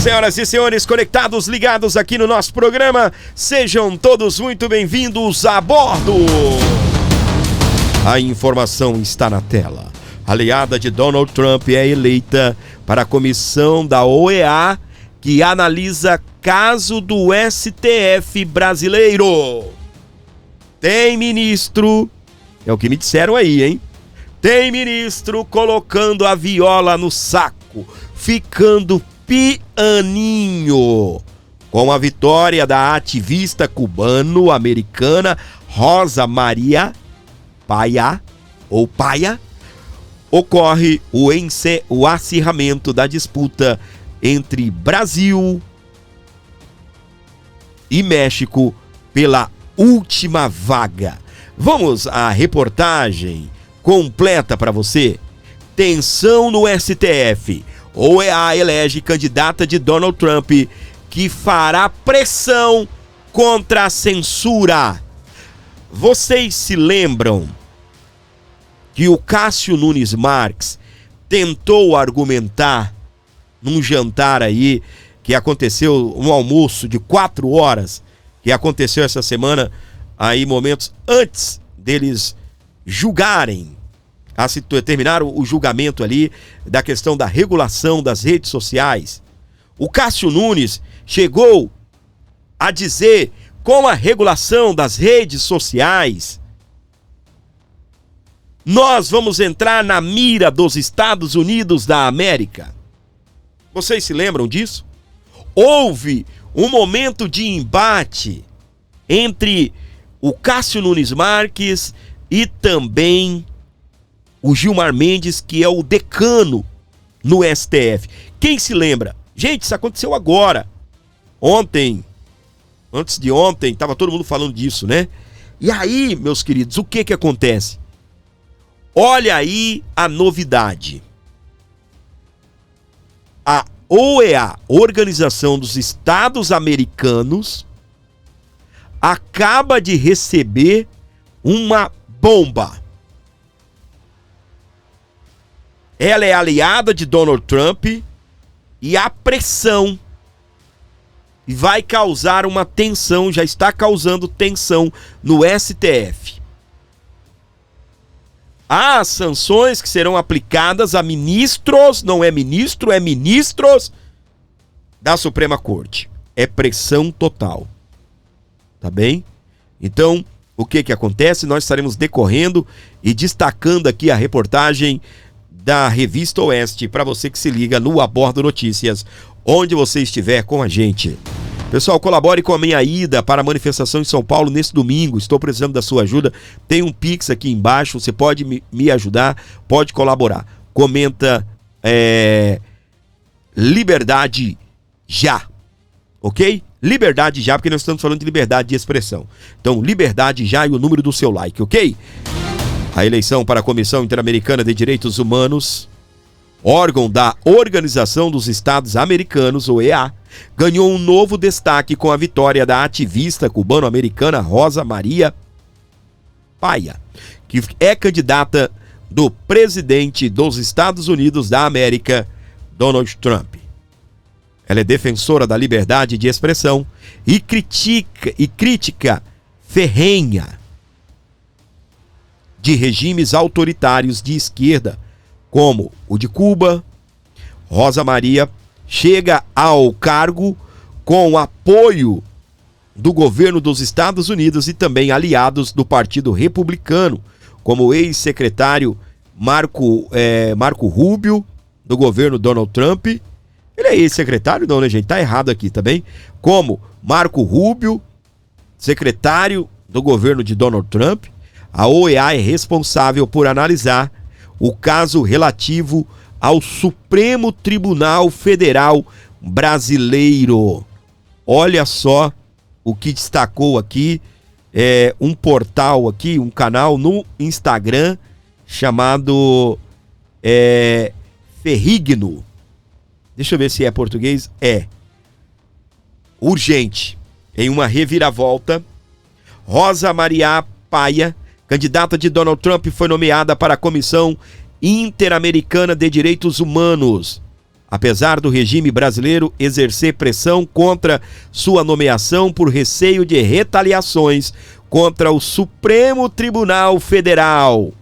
Senhoras e senhores, conectados, ligados aqui no nosso programa, sejam todos muito bem-vindos a bordo. A informação está na tela. A aliada de Donald Trump é eleita para a comissão da OEA que analisa caso do STF brasileiro. Tem ministro, é o que me disseram aí, hein? Tem ministro colocando a viola no saco, ficando pianinho. Com a vitória da ativista cubano-americana Rosa Maria Paya, ocorre o acirramento da disputa entre Brasil e México pela última vaga. Vamos à reportagem completa para você. Tensão no STF. OEA elege candidata de Donald Trump que fará pressão contra a censura. Vocês se lembram que o Cássio Nunes Marques tentou argumentar num jantar aí que aconteceu, um almoço de 4 horas, que aconteceu essa semana, aí momentos antes deles julgarem, terminaram o julgamento ali da questão da regulação das redes sociais. O Cássio Nunes chegou a dizer, com a regulação das redes sociais, nós vamos entrar na mira dos Estados Unidos da América. Vocês se lembram disso? Houve um momento de embate entre o Cássio Nunes Marques e também o Gilmar Mendes, que é o decano no STF. Quem se lembra? Gente, isso aconteceu agora. Ontem, antes de ontem, estava todo mundo falando disso, né? E aí, meus queridos, o que acontece? Olha aí a novidade. A OEA, Organização dos Estados Americanos, acaba de receber uma bomba. Ela é aliada de Donald Trump e a pressão vai causar uma tensão, já está causando tensão no STF. Há sanções que serão aplicadas a ministros, não é ministro, é ministros da Suprema Corte. É pressão total. Tá bem? Então, o que acontece? Nós estaremos decorrendo e destacando aqui a reportagem da Revista Oeste para você que se liga no A Bordo Notícias, onde você estiver com a gente. Pessoal, colabore com a minha ida para a manifestação em São Paulo nesse domingo. Estou precisando da sua ajuda. Tem um Pix aqui embaixo. Você pode me ajudar, pode colaborar. Comenta Liberdade Já. Ok? Liberdade Já, porque nós estamos falando de liberdade de expressão. Então, Liberdade Já e o número do seu like, ok? A eleição para a Comissão Interamericana de Direitos Humanos, órgão da Organização dos Estados Americanos, OEA, ganhou um novo destaque com a vitória da ativista cubano-americana Rosa Maria Paya, que é candidata do presidente dos Estados Unidos da América, Donald Trump. Ela é defensora da liberdade de expressão e crítica ferrenha de regimes autoritários de esquerda, como o de Cuba. Rosa Maria chega ao cargo com o apoio do governo dos Estados Unidos e também aliados do Partido Republicano, como o ex-secretário Marco Rubio, do governo Donald Trump. Ele é ex-secretário? Não, né, gente? Tá errado aqui também. Como Marco Rubio, secretário do governo de Donald Trump. A OEA é responsável por analisar o caso relativo ao Supremo Tribunal Federal Brasileiro. Olha só o que destacou aqui, um portal aqui, um canal no Instagram chamado Ferrigno. Deixa eu ver se é português. Urgente. Em uma reviravolta, Rosa Maria Paya, candidata de Donald Trump, foi nomeada para a Comissão Interamericana de Direitos Humanos, apesar do regime brasileiro exercer pressão contra sua nomeação por receio de retaliações contra o Supremo Tribunal Federal.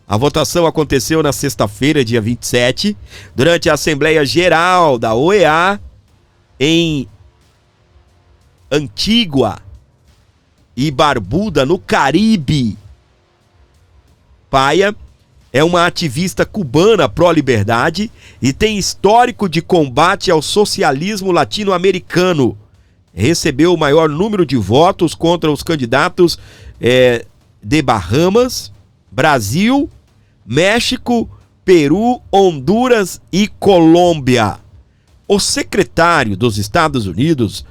A votação aconteceu na sexta-feira, dia 27, durante a Assembleia Geral da OEA em Antígua e Barbuda, no Caribe. Paya é uma ativista cubana pró-liberdade e tem histórico de combate ao socialismo latino-americano. Recebeu o maior número de votos contra os candidatos de Bahamas, Brasil, México, Peru, Honduras e Colômbia. O secretário dos Estados Unidos,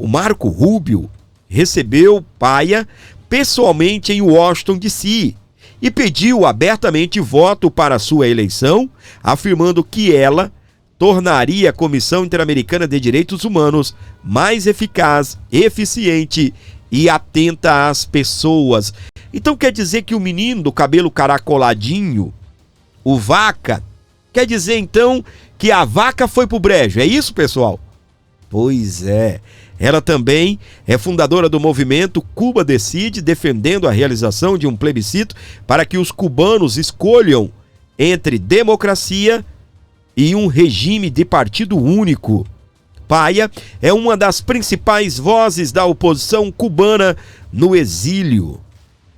o Marco Rubio, recebeu Paya pessoalmente em Washington, D.C., e pediu abertamente voto para sua eleição, afirmando que ela tornaria a Comissão Interamericana de Direitos Humanos mais eficaz, eficiente e atenta às pessoas. Então quer dizer que o menino do cabelo caracoladinho, o Vaca, quer dizer então que a vaca foi pro brejo, é isso, pessoal? Pois é. Ela também é fundadora do movimento Cuba Decide, defendendo a realização de um plebiscito para que os cubanos escolham entre democracia e um regime de partido único. Paya é uma das principais vozes da oposição cubana no exílio.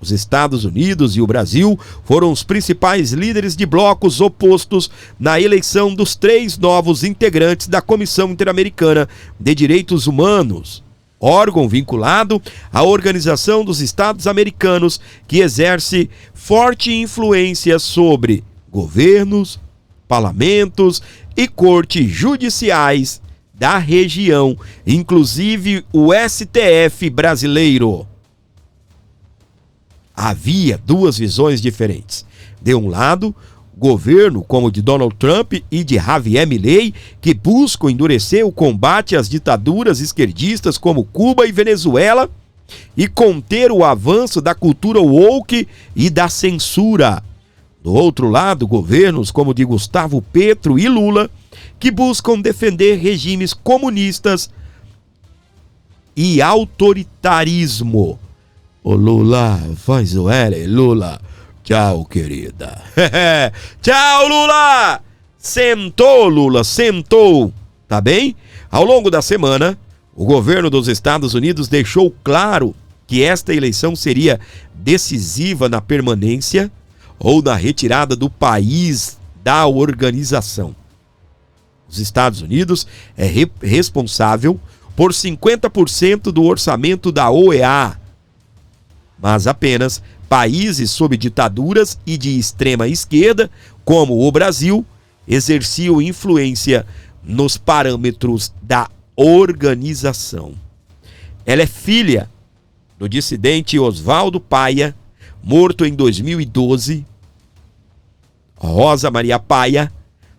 Os Estados Unidos e o Brasil foram os principais líderes de blocos opostos na eleição dos 3 novos integrantes da Comissão Interamericana de Direitos Humanos, órgão vinculado à Organização dos Estados Americanos, que exerce forte influência sobre governos, parlamentos e cortes judiciais da região, inclusive o STF brasileiro. Havia 2 visões diferentes. De um lado, governo como o de Donald Trump e de Javier Milei, que buscam endurecer o combate às ditaduras esquerdistas como Cuba e Venezuela e conter o avanço da cultura woke e da censura. Do outro lado, governos como o de Gustavo Petro e Lula, que buscam defender regimes comunistas e autoritarismo. Ô Lula, faz o L, Lula. Tchau, querida. Tchau, Lula. Sentou, Lula, sentou. Tá bem? Ao longo da semana, o governo dos Estados Unidos deixou claro que esta eleição seria decisiva na permanência ou na retirada do país da organização. Os Estados Unidos é responsável por 50% do orçamento da OEA, mas apenas países sob ditaduras e de extrema esquerda, como o Brasil, exerciam influência nos parâmetros da organização. Ela é filha do dissidente Oswaldo Paya, morto em 2012. Rosa Maria Paya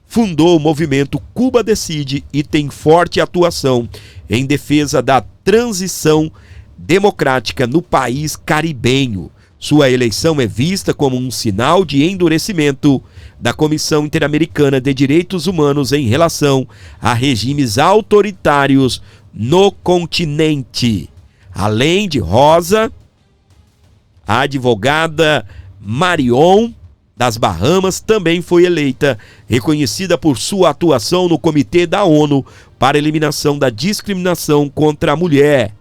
fundou o movimento Cuba Decide e tem forte atuação em defesa da transição democrática no país caribenho. Sua eleição é vista como um sinal de endurecimento da Comissão Interamericana de Direitos Humanos em relação a regimes autoritários no continente. Além de Rosa, a advogada Marion das Bahamas também foi eleita, reconhecida por sua atuação no Comitê da ONU para a Eliminação da Discriminação contra a Mulher.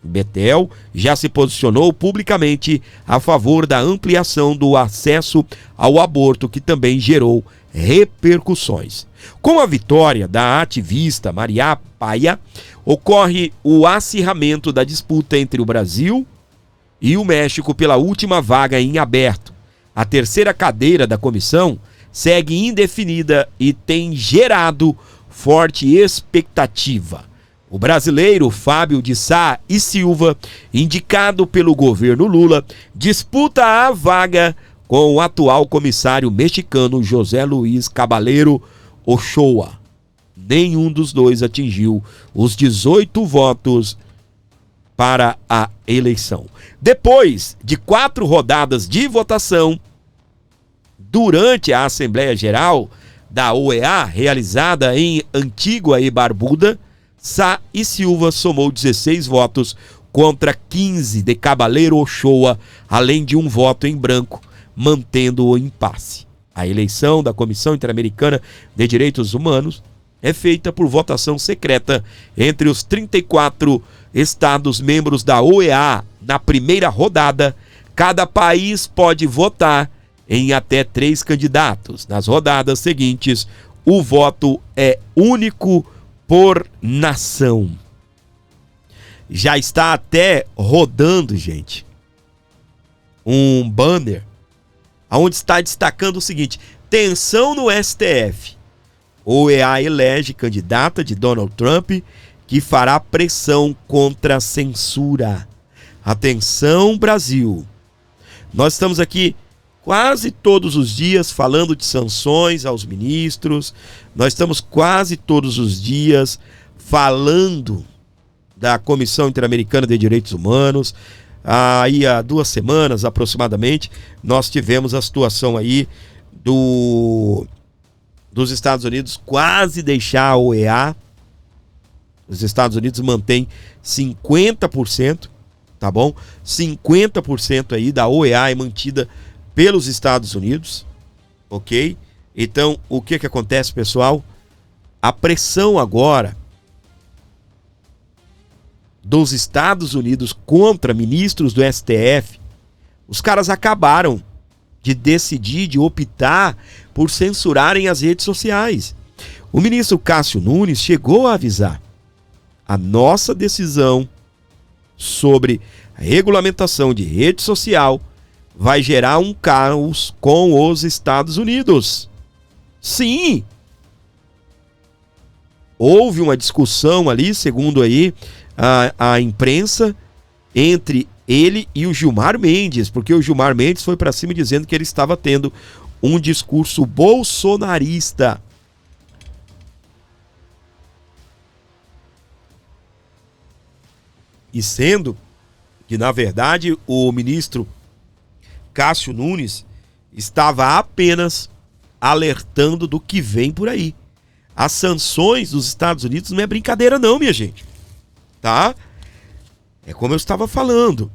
Betel já se posicionou publicamente a favor da ampliação do acesso ao aborto, que também gerou repercussões. Com a vitória da ativista Maria Paya, ocorre o acirramento da disputa entre o Brasil e o México pela última vaga em aberto. A terceira cadeira da comissão segue indefinida e tem gerado forte expectativa. O brasileiro Fábio de Sá e Silva, indicado pelo governo Lula, disputa a vaga com o atual comissário mexicano José Luiz Caballero Ochoa. Nenhum dos dois atingiu os 18 votos para a eleição. Depois de 4 rodadas de votação, durante a Assembleia Geral, da OEA, realizada em Antígua e Barbuda, Sá e Silva somou 16 votos contra 15 de Cabaleiro Ochoa, além de um voto em branco, mantendo o impasse. A eleição da Comissão Interamericana de Direitos Humanos é feita por votação secreta entre os 34 estados membros da OEA. Na primeira rodada, cada país pode votar em até 3 candidatos. Nas rodadas seguintes, o voto é único por nação. Já está até rodando, gente, um banner onde está destacando o seguinte: tensão no STF. OEA elege candidata de Donald Trump que fará pressão contra a censura. Atenção, Brasil. Nós estamos aqui quase todos os dias falando de sanções aos ministros. Nós estamos quase todos os dias falando da Comissão Interamericana de Direitos Humanos. Aí há 2 semanas aproximadamente nós tivemos a situação aí dos Estados Unidos quase deixar a OEA. Os Estados Unidos mantém 50%, tá bom? 50% aí da OEA é mantida pelos Estados Unidos, ok? Então, o que acontece, pessoal? A pressão agora dos Estados Unidos contra ministros do STF, os caras acabaram de decidir, de optar por censurarem as redes sociais. O ministro Cássio Nunes chegou a avisar: a nossa decisão sobre a regulamentação de rede social vai gerar um caos com os Estados Unidos. Sim! Houve uma discussão ali, segundo aí a imprensa, entre ele e o Gilmar Mendes, porque o Gilmar Mendes foi para cima dizendo que ele estava tendo um discurso bolsonarista. E sendo que, na verdade, o ministro Cássio Nunes estava apenas alertando do que vem por aí. As sanções dos Estados Unidos não é brincadeira não, minha gente. Tá? É como eu estava falando.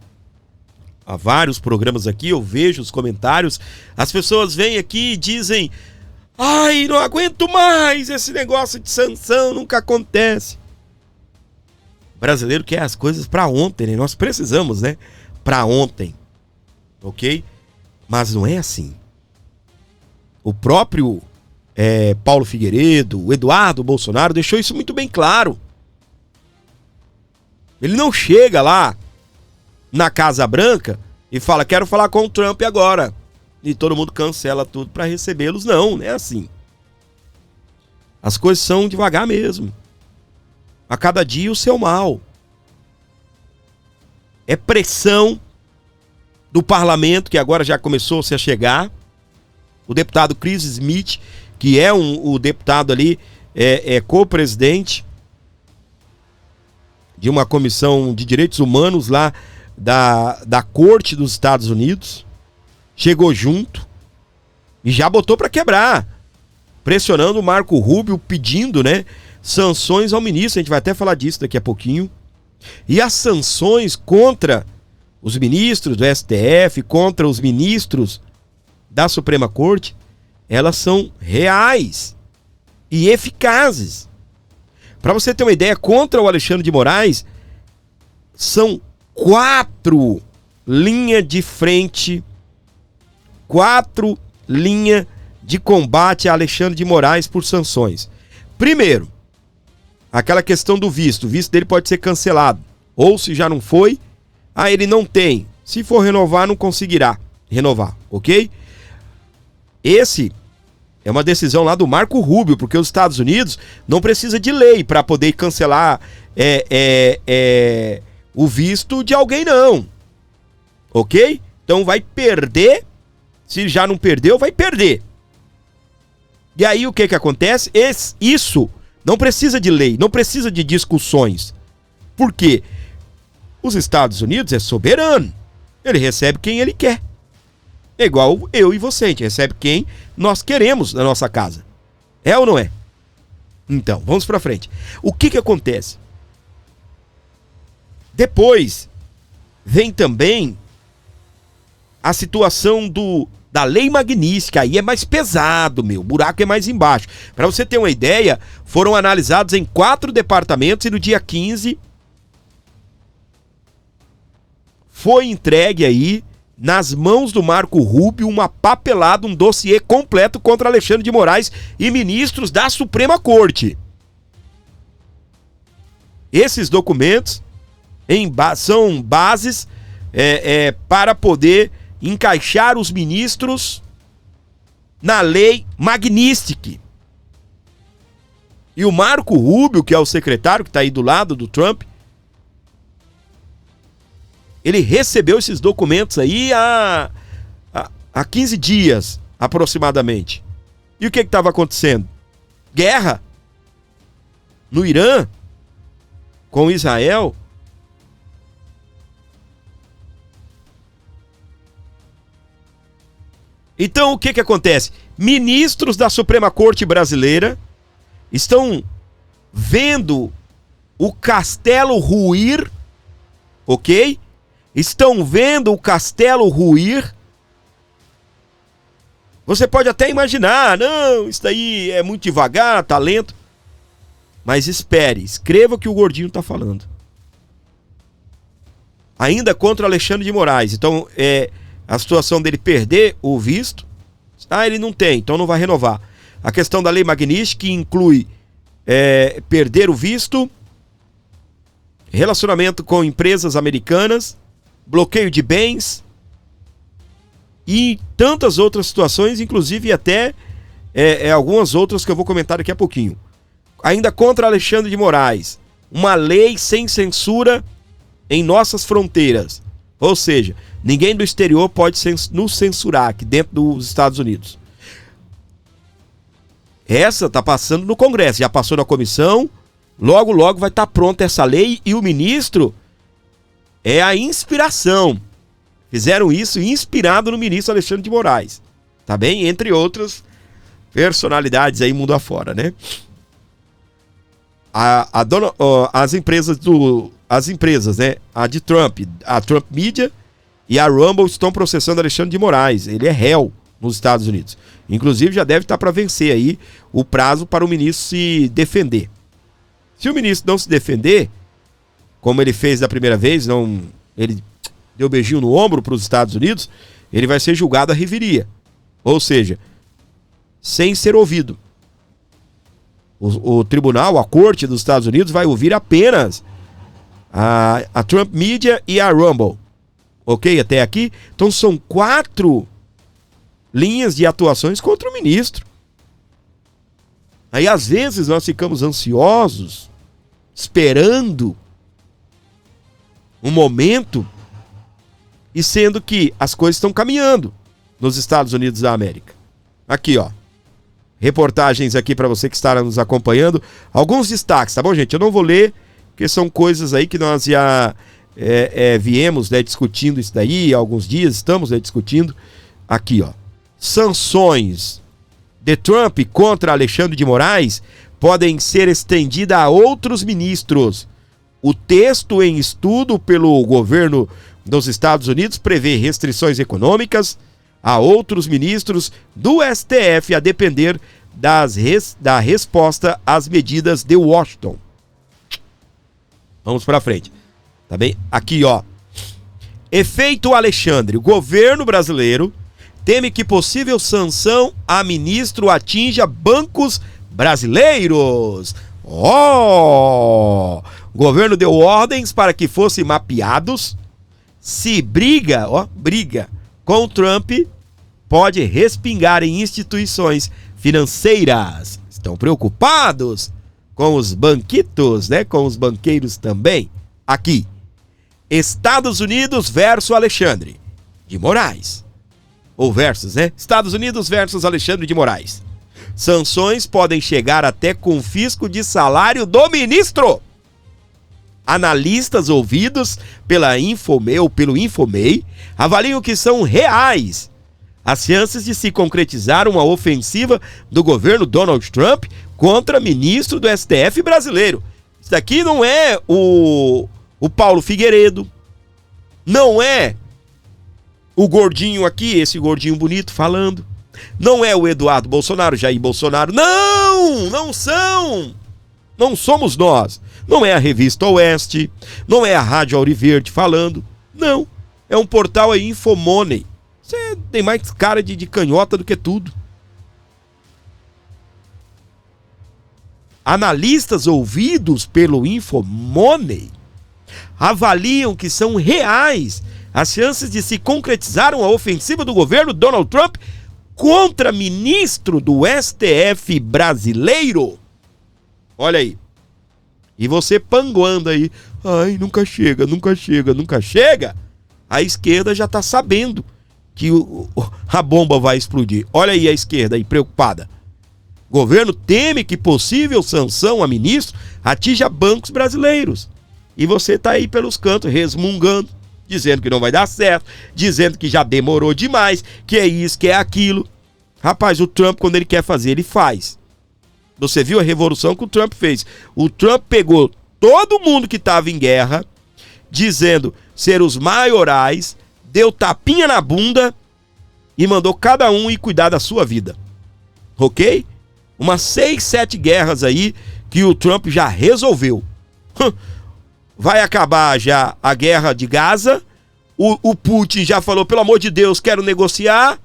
Há vários programas aqui, eu vejo os comentários, as pessoas vêm aqui e dizem: ai, não aguento mais, esse negócio de sanção nunca acontece. O brasileiro quer as coisas para ontem, né? Nós precisamos, né? Para ontem, ok? Mas não é assim. O próprio Paulo Figueiredo, o Eduardo Bolsonaro deixou isso muito bem claro. Ele não chega lá na Casa Branca e fala: quero falar com o Trump agora. E todo mundo cancela tudo para recebê-los. Não, não é assim. As coisas são devagar mesmo. A cada dia o seu mal. É pressão do parlamento, que agora já começou a chegar. O deputado Chris Smith, que é o deputado ali, co-presidente de uma comissão de direitos humanos lá da Corte dos Estados Unidos, chegou junto e já botou para quebrar, pressionando o Marco Rubio, pedindo, né, sanções ao ministro. A gente vai até falar disso daqui a pouquinho. E as sanções contra os ministros do STF, contra os ministros da Suprema Corte, elas são reais e eficazes. Para você ter uma ideia, contra o Alexandre de Moraes, são 4 linhas de frente, 4 linhas de combate a Alexandre de Moraes por sanções. Primeiro, aquela questão do visto. O visto dele pode ser cancelado. Ou se já não foi, ele não tem. Se for renovar, não conseguirá renovar, ok? Esse é uma decisão lá do Marco Rubio, porque os Estados Unidos não precisa de lei para poder cancelar o visto de alguém, não. Ok? Então vai perder. Se já não perdeu, vai perder. E aí o que acontece? Isso não precisa de lei, não precisa de discussões. Por quê? Os Estados Unidos é soberano. Ele recebe quem ele quer. É igual eu e você, a gente recebe quem nós queremos na nossa casa. É ou não é? Então, vamos para frente. O que acontece? Depois vem também a situação da lei Magnitsky. Aí é mais pesado, o buraco é mais embaixo. Para você ter uma ideia, foram analisados em 4 departamentos e no dia 15 foi entregue aí nas mãos do Marco Rubio uma papelada, um dossiê completo contra Alexandre de Moraes e ministros da Suprema Corte. Esses documentos são bases para poder encaixar os ministros na lei Magnitsky. E o Marco Rubio, que é o secretário que está aí do lado do Trump, ele recebeu esses documentos aí há 15 dias, aproximadamente. E o que estava acontecendo? Guerra no Irã com Israel. Então, o que acontece? Ministros da Suprema Corte brasileira estão vendo o castelo ruir, ok? Estão vendo o castelo ruir. Você pode até imaginar, não, isso daí é muito devagar, tá lento. Mas espere, escreva o que o gordinho tá falando. Ainda contra Alexandre de Moraes. Então, a situação dele perder o visto. Ele não tem, então não vai renovar. A questão da lei Magnitsky, que inclui perder o visto, relacionamento com empresas americanas, bloqueio de bens e tantas outras situações, inclusive até algumas outras que eu vou comentar daqui a pouquinho. Ainda contra Alexandre de Moraes, uma lei sem censura em nossas fronteiras. Ou seja, ninguém do exterior pode nos censurar aqui dentro dos Estados Unidos. Essa está passando no Congresso, já passou na comissão, logo vai estar pronta essa lei e o ministro é a inspiração. Fizeram isso inspirado no ministro Alexandre de Moraes. Tá bem? Entre outras personalidades aí mundo afora, né? As empresas, né? A de Trump, a Trump Media e a Rumble estão processando Alexandre de Moraes. Ele é réu nos Estados Unidos. Inclusive já deve estar para vencer aí o prazo para o ministro se defender. Se o ministro não se defender, como ele fez da primeira vez, ele deu beijinho no ombro para os Estados Unidos, ele vai ser julgado à revelia. Ou seja, sem ser ouvido. O tribunal, a corte dos Estados Unidos vai ouvir apenas a Trump Media e a Rumble. Ok? Até aqui? Então são 4 linhas de atuações contra o ministro. Aí às vezes nós ficamos ansiosos, esperando um momento, e sendo que as coisas estão caminhando nos Estados Unidos da América. Aqui, ó. Reportagens aqui para você que está nos acompanhando. Alguns destaques, tá bom, gente? Eu não vou ler, porque são coisas aí que nós já viemos, né, discutindo isso daí há alguns dias, estamos, né, discutindo. Aqui, ó. Sanções de Trump contra Alexandre de Moraes podem ser estendidas a outros ministros. O texto em estudo pelo governo dos Estados Unidos prevê restrições econômicas a outros ministros do STF a depender da resposta às medidas de Washington. Vamos para frente. Tá bem? Aqui, ó. Efeito Alexandre. O governo brasileiro teme que possível sanção a ministro atinja bancos brasileiros. O governo deu ordens para que fossem mapeados. Se briga com Trump, pode respingar em instituições financeiras. Estão preocupados com os banquitos, né? Com os banqueiros também. Aqui, Estados Unidos versus Alexandre de Moraes. Ou versus, né? Estados Unidos versus Alexandre de Moraes. Sanções podem chegar até confisco de salário do ministro. Analistas ouvidos pelo Infomei avaliam que são reais as chances de se concretizar uma ofensiva do governo Donald Trump contra ministro do STF brasileiro. Isso daqui não é o Paulo Figueiredo, não é o gordinho aqui, esse gordinho bonito falando, não é o Eduardo Bolsonaro, Jair Bolsonaro, não são, não somos nós, não é a Revista Oeste, não é a Rádio Auriverde falando, não, é um portal aí, Infomoney. Você tem mais cara de canhota do que tudo. Analistas ouvidos pelo Infomoney avaliam que são reais as chances de se concretizar uma ofensiva do governo Donald Trump contra ministro do STF brasileiro. Olha aí. E você panguando aí. Ai, nunca chega. A esquerda já está sabendo que a bomba vai explodir. Olha aí a esquerda aí, preocupada. Governo teme que possível sanção a ministro atinja bancos brasileiros. E você tá aí pelos cantos resmungando, dizendo que não vai dar certo, dizendo que já demorou demais, que é isso, que é aquilo. Rapaz, o Trump, quando ele quer fazer, ele faz. Você viu a revolução que o Trump fez? O Trump pegou todo mundo que estava em guerra, dizendo ser os maiorais, deu tapinha na bunda e mandou cada um ir cuidar da sua vida. Ok? Umas 6, 7 guerras aí que o Trump já resolveu. Vai acabar já a guerra de Gaza. O Putin já falou, pelo amor de Deus, quero negociar.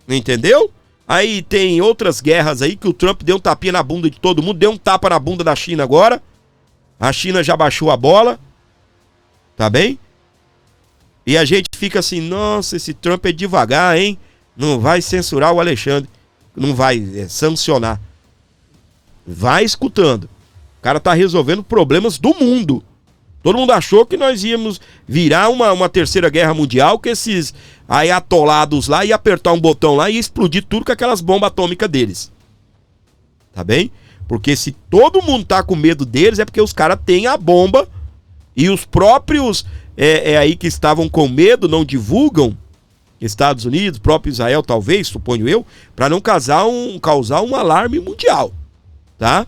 Entendeu? Aí tem outras guerras aí que o Trump deu um tapinha na bunda de todo mundo. Deu um tapa na bunda da China agora. A China já baixou a bola. Tá bem? E a gente fica assim, nossa, esse Trump é devagar, hein? Não vai censurar o Alexandre. Não vai sancionar. Vai escutando. O cara tá resolvendo problemas do mundo. Todo mundo achou que nós íamos virar uma terceira guerra mundial, que esses aí atolados lá iam apertar um botão lá e explodir tudo com aquelas bombas atômicas deles. Tá bem? Porque se todo mundo tá com medo deles, é porque os caras têm a bomba e os próprios aí que estavam com medo não divulgam. Estados Unidos, próprio Israel, talvez, suponho eu, para não causar um alarme mundial, tá?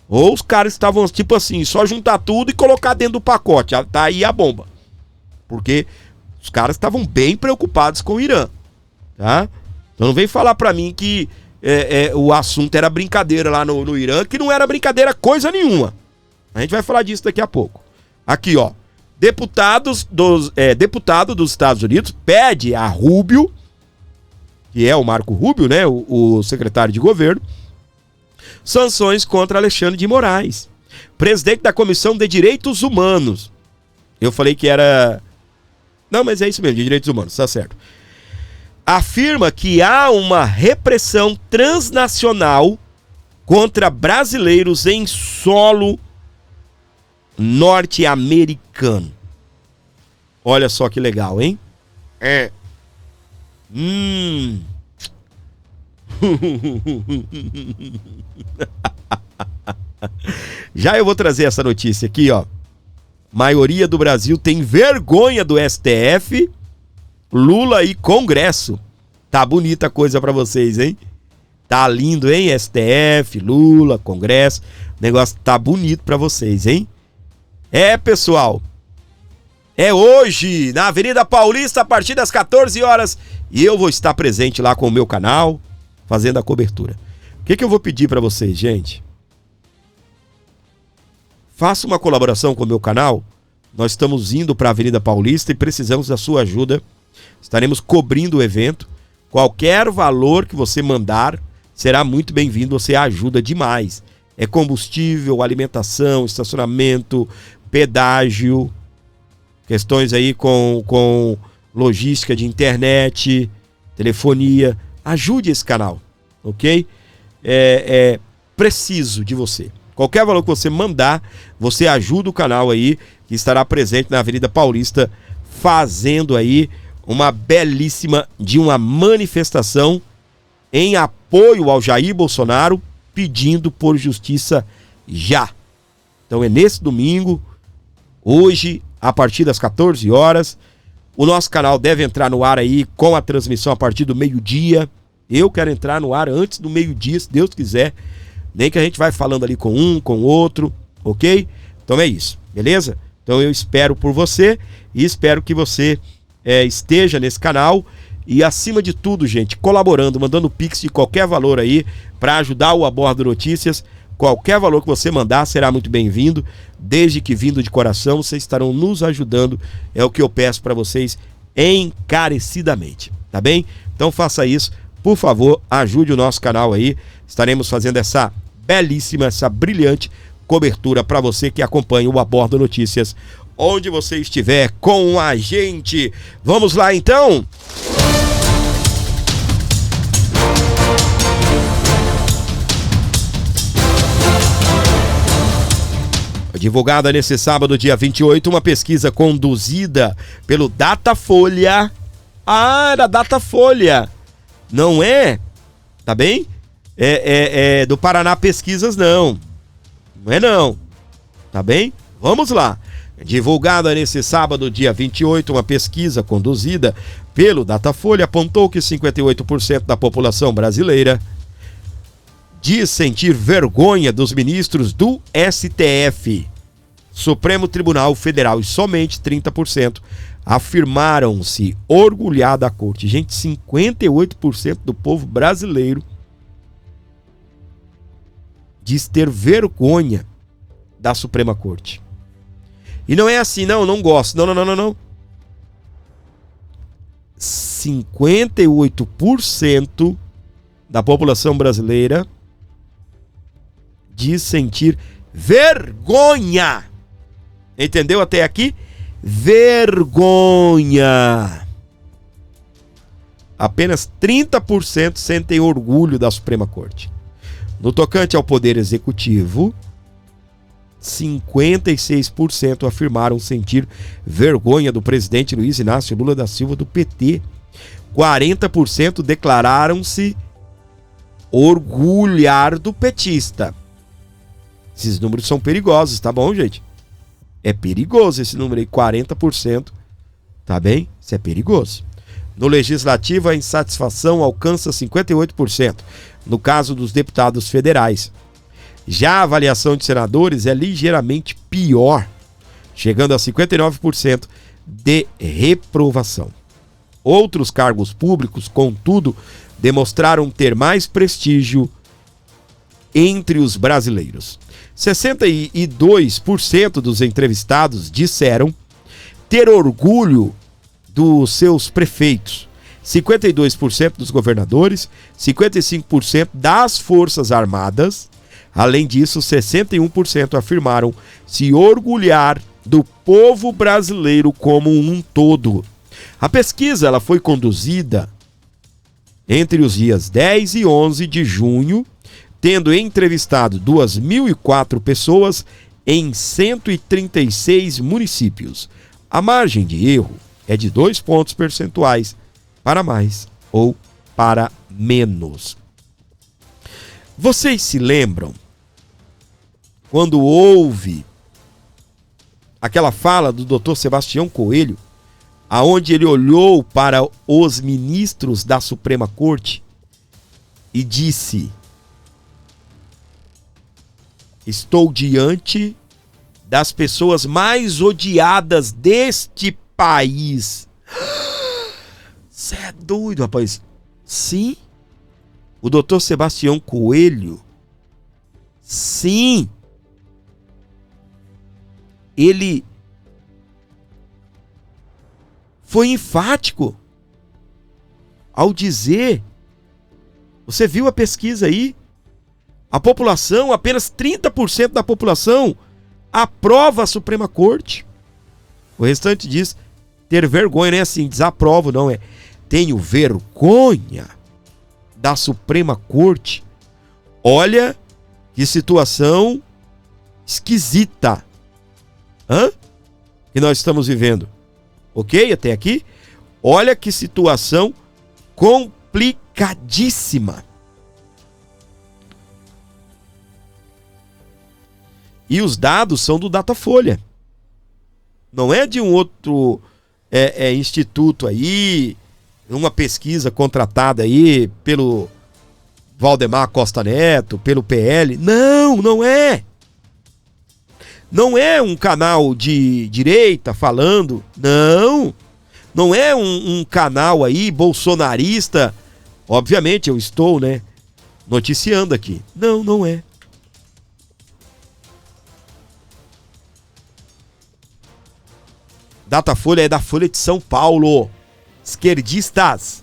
Ou os caras estavam, tipo assim, só juntar tudo e colocar dentro do pacote, tá aí a bomba. Porque os caras estavam bem preocupados com o Irã, tá? Então não vem falar para mim que o assunto era brincadeira lá no Irã, que não era brincadeira coisa nenhuma. A gente vai falar disso daqui a pouco. Aqui, ó. Deputado dos Estados Unidos pede a Rubio, que é o Marco Rubio, né, o secretário de governo, sanções contra Alexandre de Moraes, presidente da Comissão de Direitos Humanos. Eu falei que era... Não, mas é isso mesmo, de Direitos Humanos, tá certo. Afirma que há uma repressão transnacional contra brasileiros em solo norte-americano. Olha só que legal, hein? Já eu vou trazer essa notícia aqui, ó. Maioria do Brasil tem vergonha do STF, Lula e Congresso. Tá bonita a coisa pra vocês, hein? Tá lindo, hein? STF, Lula, Congresso. O negócio tá bonito pra vocês, hein? Pessoal, é hoje na Avenida Paulista a partir das 14 horas e eu vou estar presente lá com o meu canal fazendo a cobertura. O que eu vou pedir para vocês, gente? Faça uma colaboração com o meu canal. Nós estamos indo para a Avenida Paulista e precisamos da sua ajuda. Estaremos cobrindo o evento. Qualquer valor que você mandar será muito bem-vindo, você ajuda demais. É combustível, alimentação, estacionamento, pedágio, questões aí com logística de internet, telefonia. Ajude esse canal, ok? Preciso de você. Qualquer valor que você mandar, você ajuda o canal aí, que estará presente na Avenida Paulista, fazendo aí uma belíssima de uma manifestação em apoio ao Jair Bolsonaro, pedindo por justiça já. Então é nesse domingo, hoje, a partir das 14 horas, O nosso canal deve entrar no ar aí com a transmissão a partir do meio-dia. Eu quero entrar no ar antes do meio-dia, se Deus quiser. Nem que a gente vai falando ali com um, com o outro, ok? Então é isso, beleza? Então eu espero por você e espero que você esteja nesse canal e, acima de tudo, gente, colaborando, mandando pix de qualquer valor aí para ajudar o Abordo Notícias. Qualquer valor que você mandar será muito bem-vindo, desde que vindo de coração, vocês estarão nos ajudando, é o que eu peço para vocês encarecidamente, tá bem? Então faça isso, por favor, ajude o nosso canal aí, estaremos fazendo essa belíssima, essa brilhante cobertura para você que acompanha o Abordo Notícias, onde você estiver com a gente. Vamos lá então? Divulgada nesse sábado, dia 28, uma pesquisa conduzida pelo Datafolha. Ah, era Datafolha. Não é? Tá bem? É do Paraná Pesquisas, não. Não é não. Tá bem? Vamos lá. Divulgada nesse sábado, dia 28, uma pesquisa conduzida pelo Datafolha apontou que 58% da população brasileira diz sentir vergonha dos ministros do STF, Supremo Tribunal Federal, e somente 30% afirmaram-se orgulhar da corte. Gente, 58% do povo brasileiro diz ter vergonha da Suprema Corte. E não é assim, não gosto. Não. 58% da população brasileira diz sentir vergonha. Entendeu até aqui? Vergonha. Apenas 30% sentem orgulho da Suprema Corte. No tocante ao Poder Executivo, 56% afirmaram sentir vergonha do presidente Luiz Inácio Lula da Silva, do PT. 40% declararam-se orgulhar do petista. Esses números são perigosos, tá bom, gente? É perigoso esse número aí, 40%, tá bem? Isso é perigoso. No Legislativo, a insatisfação alcança 58%, no caso dos deputados federais. Já a avaliação de senadores é ligeiramente pior, chegando a 59% de reprovação. Outros cargos públicos, contudo, demonstraram ter mais prestígio entre os brasileiros. 62% dos entrevistados disseram ter orgulho dos seus prefeitos, 52% dos governadores, 55% das Forças Armadas. Além disso, 61% afirmaram se orgulhar do povo brasileiro como um todo. A pesquisa ela foi conduzida entre os dias 10 e 11 de junho, tendo entrevistado 2.004 pessoas em 136 municípios. A margem de erro é de 2 pontos percentuais para mais ou para menos. Vocês se lembram quando houve aquela fala do Dr. Sebastião Coelho, aonde ele olhou para os ministros da Suprema Corte e disse: estou diante das pessoas mais odiadas deste país. Você é doido, rapaz. Sim, o Dr. Sebastião Coelho, sim, ele foi enfático ao dizer, você viu a pesquisa aí? A população, apenas 30% da população aprova a Suprema Corte. O restante diz ter vergonha, não é assim, desaprovo, não, é tenho vergonha da Suprema Corte. Olha que situação esquisita que nós estamos vivendo. Ok? Até aqui? Olha que situação complicadíssima. E os dados são do Datafolha. Não é de um outro instituto aí, uma pesquisa contratada aí pelo Valdemar Costa Neto, pelo PL. Não, não é. Não é um canal de direita falando. Não. Não é um canal aí bolsonarista. Obviamente eu estou, né, noticiando aqui. Não, não é. Datafolha é da Folha de São Paulo. Esquerdistas.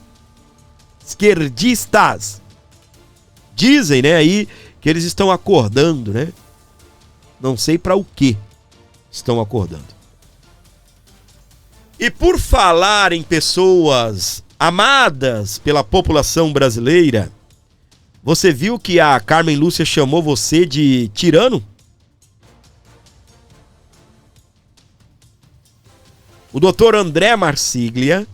Dizem, né, aí que eles estão acordando, né? Não sei para o que estão acordando. E por falar em pessoas amadas pela população brasileira, você viu que a Carmen Lúcia chamou você de tirano? O doutor André Marsiglia,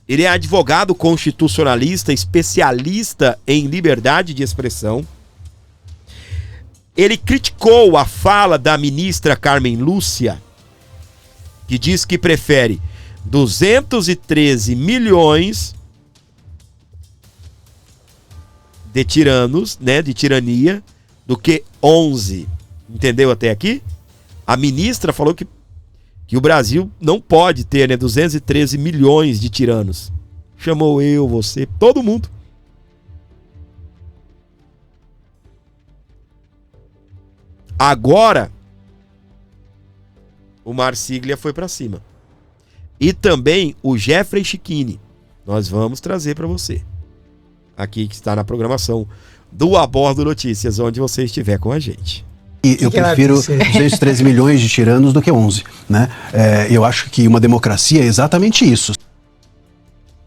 ele é advogado constitucionalista, especialista em liberdade de expressão. Ele criticou a fala da ministra Carmen Lúcia, que diz que prefere 213 milhões de tiranos, né, de tirania, do que 11. Entendeu até aqui? A ministra falou que o Brasil não pode ter, né, 213 milhões de tiranos. Chamou eu, você, todo mundo. Agora, o Marsiglia foi para cima. E também o Jeffrey Chiquini. Nós vamos trazer para você. Aqui que está na programação do Abordo Notícias, onde você estiver com a gente. E eu prefiro 213 milhões de tiranos do que 11, né? Eu acho que uma democracia é exatamente isso.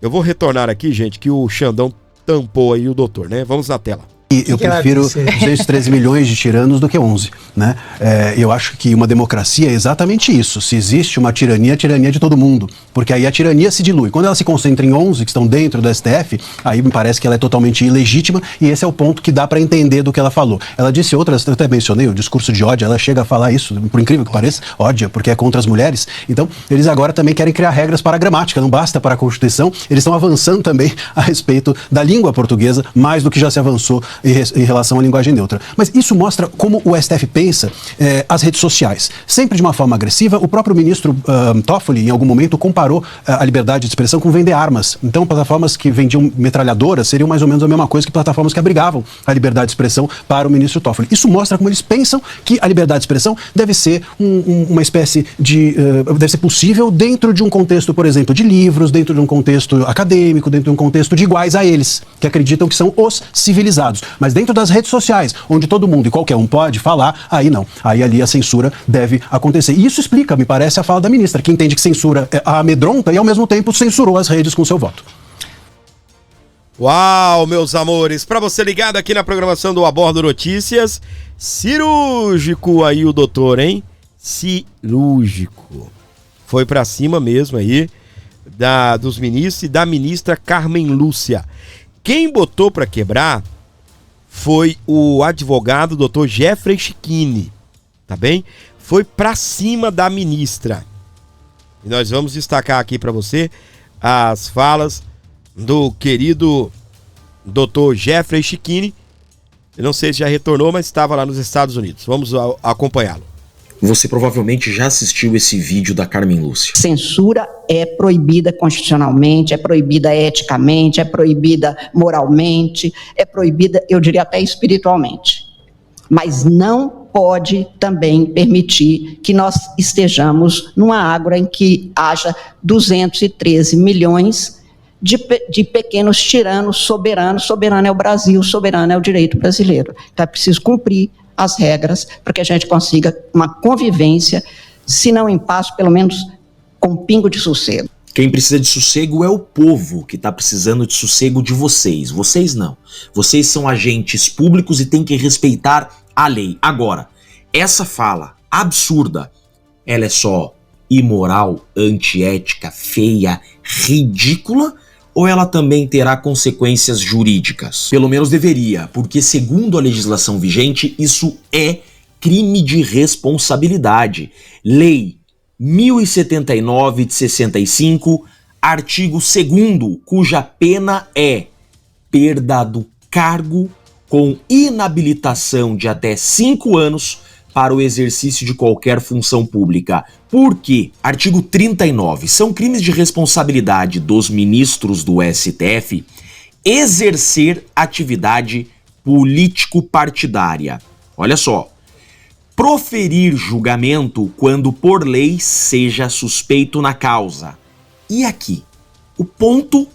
Eu vou retornar aqui, gente, que o Xandão tampou aí o doutor, né? Vamos na tela. E eu prefiro 213 milhões de tiranos do que 11, né? Eu acho que uma democracia é exatamente isso. Se existe uma tirania, a tirania é de todo mundo. Porque aí a tirania se dilui. Quando ela se concentra em 11 que estão dentro do STF, aí me parece que ela é totalmente ilegítima e esse é o ponto que dá para entender do que ela falou. Ela disse outras, eu até mencionei, o discurso de ódio, ela chega a falar isso, por incrível que pareça, ódio, porque é contra as mulheres. Então, eles agora também querem criar regras para a gramática, não basta para a Constituição, eles estão avançando também a respeito da língua portuguesa, mais do que já se avançou em relação à linguagem neutra. Mas isso mostra como o STF pensa as redes sociais. Sempre de uma forma agressiva, o próprio ministro Toffoli, em algum momento, comparou a liberdade de expressão com vender armas. Então, plataformas que vendiam metralhadoras seriam mais ou menos a mesma coisa que plataformas que abrigavam a liberdade de expressão para o ministro Toffoli. Isso mostra como eles pensam que a liberdade de expressão deve ser uma espécie de... deve ser possível dentro de um contexto, por exemplo, de livros, dentro de um contexto acadêmico, dentro de um contexto de iguais a eles, que acreditam que são os civilizados. Mas dentro das redes sociais, onde todo mundo e qualquer um pode falar, aí não. Aí ali a censura deve acontecer. E isso explica, me parece, a fala da ministra, que entende que censura a amedronta e, ao mesmo tempo, censurou as redes com seu voto. Uau, meus amores, para você ligado aqui na programação do Abordo Notícias, cirúrgico aí o doutor, hein? Cirúrgico. Foi para cima mesmo aí dos ministros e da ministra Carmen Lúcia. Quem botou para quebrar foi o advogado Dr. Jeffrey Chiquini, tá bem? Foi pra cima da ministra. E nós vamos destacar aqui para você as falas do querido Dr. Jeffrey Chiquini. Eu não sei se já retornou, mas estava lá nos Estados Unidos. Vamos acompanhá-lo. Você provavelmente já assistiu esse vídeo da Carmen Lúcia. Censura é proibida constitucionalmente, é proibida eticamente, é proibida moralmente, é proibida, eu diria até espiritualmente. Mas não pode também permitir que nós estejamos numa ágora em que haja 213 milhões de pequenos tiranos soberanos. Soberano é o Brasil, soberano é o direito brasileiro. Então é preciso cumprir as regras para que a gente consiga uma convivência, se não em paz, pelo menos com um pingo de sossego. Quem precisa de sossego é o povo que está precisando de sossego de vocês. Vocês não. Vocês são agentes públicos e têm que respeitar a lei. Agora, essa fala absurda, ela é só imoral, antiética, feia, ridícula? Ou ela também terá consequências jurídicas? Pelo menos deveria, porque segundo a legislação vigente, isso é crime de responsabilidade. Lei 1079 de 65, artigo 2º, cuja pena é perda do cargo com inabilitação de até 5 anos para o exercício de qualquer função pública. Por quê? Artigo 39. São crimes de responsabilidade dos ministros do STF exercer atividade político-partidária. Olha só. Proferir julgamento quando por lei seja suspeito na causa. E aqui, o ponto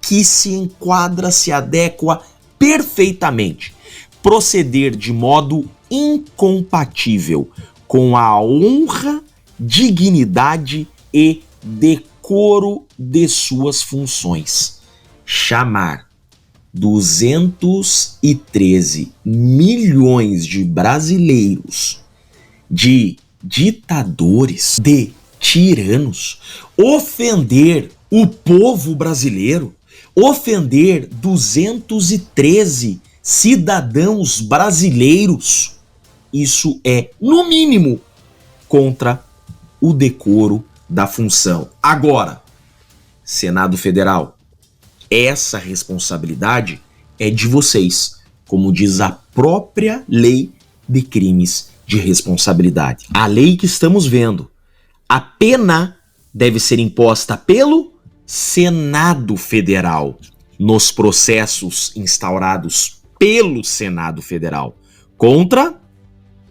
que se enquadra, se adequa perfeitamente. Proceder de modo incompatível com a honra, dignidade e decoro de suas funções. Chamar 213 milhões de brasileiros de ditadores, de tiranos, ofender o povo brasileiro, ofender 213 cidadãos brasileiros, isso é, no mínimo, contra o decoro da função. Agora, Senado Federal, essa responsabilidade é de vocês, como diz a própria lei de crimes de responsabilidade. A lei que estamos vendo, a pena deve ser imposta pelo Senado Federal, nos processos instaurados pelo Senado Federal contra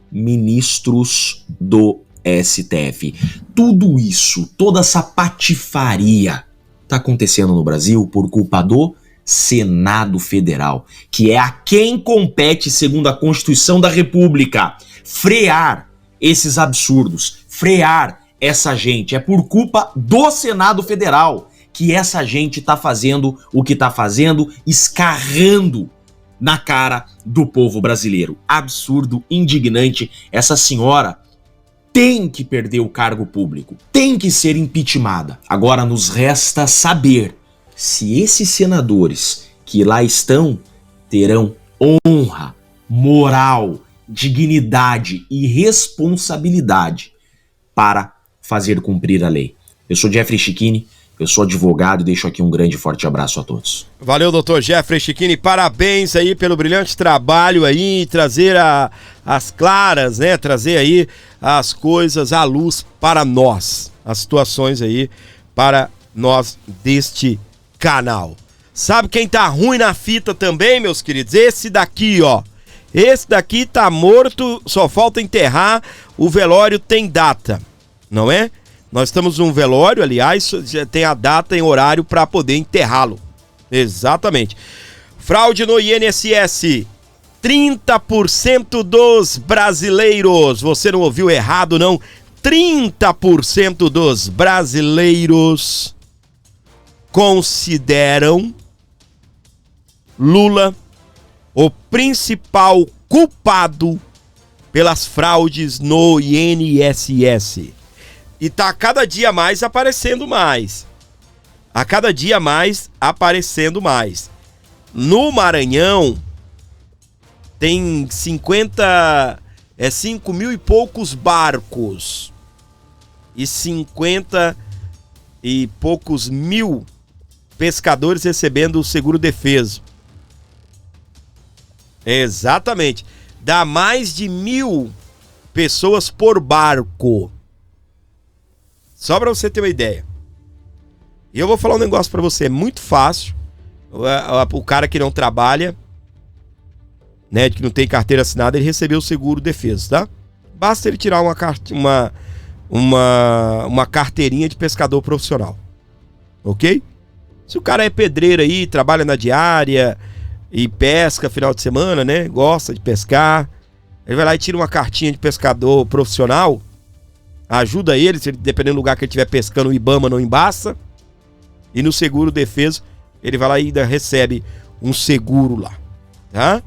ministros do STF. Tudo isso, toda essa patifaria está acontecendo no Brasil por culpa do Senado Federal, que é a quem compete, segundo a Constituição da República, frear esses absurdos, frear essa gente. É por culpa do Senado Federal que essa gente está fazendo o que está fazendo, escarrando na cara do povo brasileiro. Absurdo, indignante. Essa senhora tem que perder o cargo público, tem que ser impeachmentada. Agora nos resta saber se esses senadores que lá estão terão honra, moral, dignidade e responsabilidade para fazer cumprir a lei. Eu sou Jeffrey Chicchini, eu sou advogado e deixo aqui um grande e forte abraço a todos. Valeu, doutor Jeffrey Chicchini, parabéns aí pelo brilhante trabalho aí, trazer as claras, né, trazer aí as coisas à luz para nós, as situações aí para nós deste canal. Sabe quem tá ruim na fita também, meus queridos? Esse daqui, ó. Esse daqui tá morto, só falta enterrar, o velório tem data, não é? Nós estamos num velório, aliás, já tem a data e horário para poder enterrá-lo. Exatamente. Fraude no INSS. 30% dos brasileiros, você não ouviu errado não, 30% dos brasileiros consideram Lula o principal culpado pelas fraudes no INSS. E tá cada dia mais aparecendo mais. A cada dia mais aparecendo mais. No Maranhão tem 5 mil e poucos barcos e 50 e poucos mil pescadores recebendo o seguro defeso. Exatamente. Dá mais de 1.000 pessoas por barco. Só pra você ter uma ideia. E eu vou falar um negócio pra você, é muito fácil. O cara que não trabalha, né, que não tem carteira assinada, ele recebeu o seguro defeso, tá? Basta ele tirar uma carteirinha de pescador profissional. Ok? Se o cara é pedreiro aí, trabalha na diária e pesca final de semana, né? Gosta de pescar, ele vai lá e tira uma cartinha de pescador profissional, ajuda ele, se ele, dependendo do lugar que ele estiver pescando, o IBAMA não embaça, e no seguro defeso ele vai lá e ainda recebe um seguro lá, tá?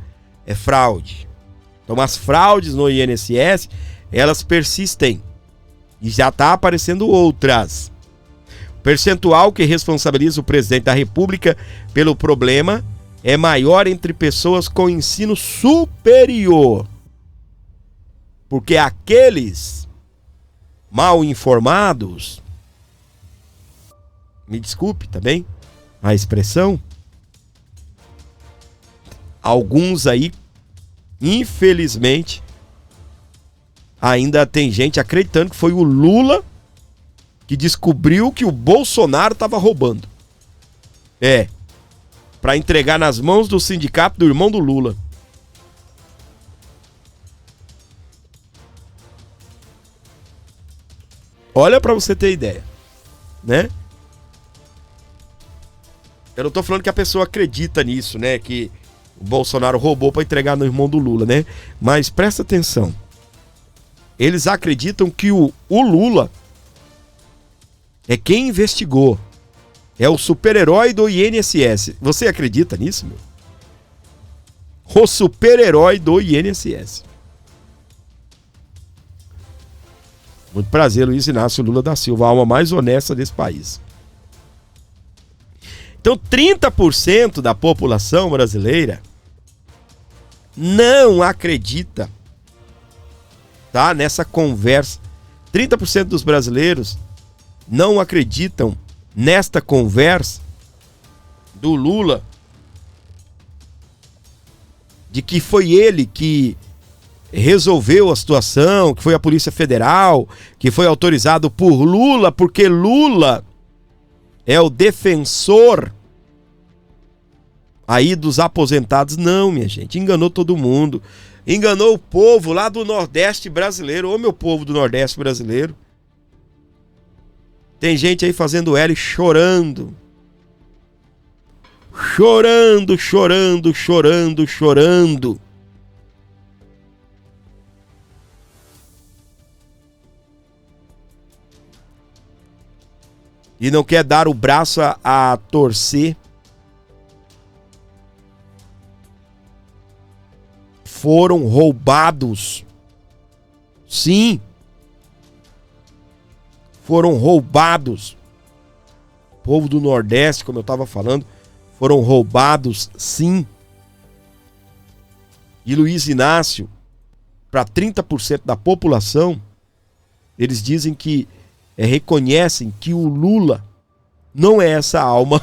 É fraude. Então as fraudes no INSS, elas persistem e já tá aparecendo outras. O percentual que responsabiliza o presidente da República pelo problema é maior entre pessoas com ensino superior, porque aqueles mal informados, me desculpe também a expressão, alguns aí, infelizmente, ainda tem gente acreditando que foi o Lula que descobriu que o Bolsonaro estava roubando. Para entregar nas mãos do sindicato do irmão do Lula. Olha para você ter ideia, né? Eu não tô falando que a pessoa acredita nisso, né? Que o Bolsonaro roubou para entregar no irmão do Lula, né? Mas presta atenção. Eles acreditam que o Lula é quem investigou. É o super-herói do INSS. Você acredita nisso, meu? O super-herói do INSS. Muito prazer, Luiz Inácio Lula da Silva, a alma mais honesta desse país. Então, 30% da população brasileira não acredita, tá, nessa conversa. 30% dos brasileiros não acreditam nesta conversa do Lula de que foi ele que resolveu a situação, que foi a Polícia Federal, que foi autorizado por Lula, porque Lula é o defensor aí dos aposentados. Não, minha gente, enganou todo mundo. Enganou o povo lá do Nordeste brasileiro. Ô, meu povo do Nordeste brasileiro. Tem gente aí fazendo L chorando. Chorando, chorando, chorando, chorando. E não quer dar o braço a torcer. Foram roubados. Sim. Foram roubados. O povo do Nordeste, como eu estava falando, foram roubados, sim. E Luiz Inácio, para 30% da população, eles dizem que reconhecem que o Lula não é essa alma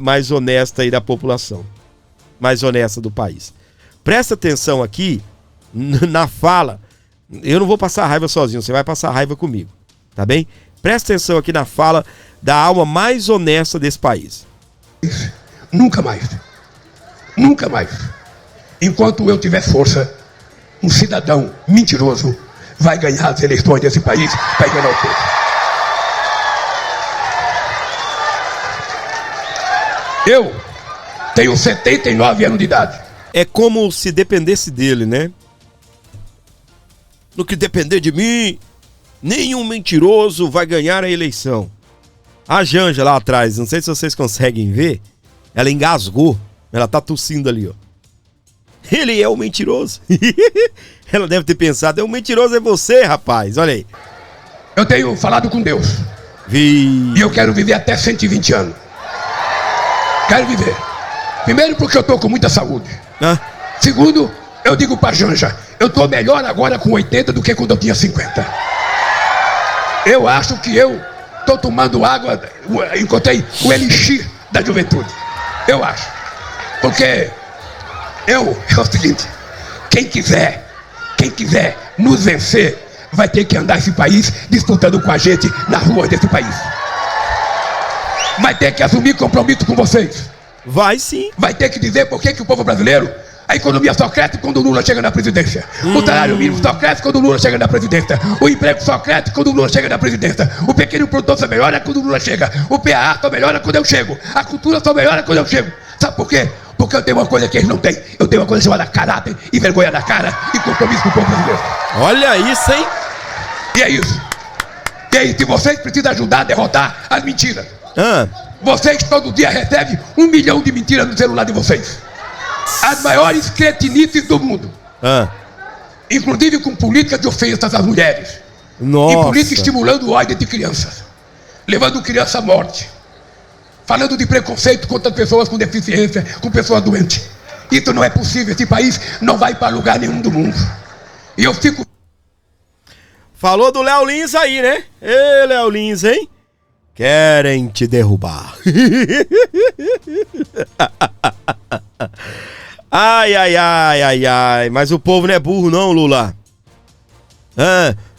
mais honesta aí da população, mais honesta do país. Presta atenção aqui na fala. Eu não vou passar raiva sozinho, você vai passar raiva comigo, tá bem? Presta atenção aqui na fala da alma mais honesta desse país. Nunca mais, nunca mais, enquanto eu tiver força, um cidadão mentiroso vai ganhar as eleições desse país para enganar o povo. Eu tenho 79 anos de idade. É como se dependesse dele, né? No que depender de mim, nenhum mentiroso vai ganhar a eleição. A Janja lá atrás, não sei se vocês conseguem ver, ela engasgou, ela tá tossindo ali, ó. Ele é o mentiroso. Ela deve ter pensado, o mentiroso é você, rapaz, olha aí. Eu tenho falado com Deus. E eu quero viver até 120 anos. Quero viver. Primeiro porque eu tô com muita saúde. Segundo, eu digo pra Janja, eu tô melhor agora com 80 do que quando eu tinha 50. Eu acho que eu tô tomando água, encontrei o elixir da juventude. Eu acho. Porque é o seguinte, quem quiser nos vencer, vai ter que andar esse país disputando com a gente na rua desse país. Vai ter que assumir compromisso com vocês. Vai sim. Vai ter que dizer por que o povo brasileiro, a economia só cresce quando o Lula chega na presidência. O salário mínimo só cresce quando o Lula chega na presidência. O emprego só cresce quando o Lula chega na presidência. O pequeno produtor só melhora quando o Lula chega. O PAA só melhora quando eu chego. A cultura só melhora quando eu chego. Sabe por quê? Porque eu tenho uma coisa que eles não têm. Eu tenho uma coisa chamada caráter e vergonha na cara e compromisso com o povo brasileiro. Olha isso, hein? E é isso. E aí, se vocês precisam ajudar a derrotar as mentiras, vocês todo dia recebem 1 milhão de mentiras no celular de vocês. As maiores cretinices do mundo. Inclusive com políticas de ofensas às mulheres. Nossa. E política estimulando o ódio de crianças. Levando criança à morte. Falando de preconceito contra pessoas com deficiência, com pessoas doentes. Isso não é possível. Esse país não vai para lugar nenhum do mundo. E eu fico... Falou do Léo Lins aí, né? Ê, Léo Lins, hein? Querem te derrubar. Ai. Mas o povo não é burro não, Lula.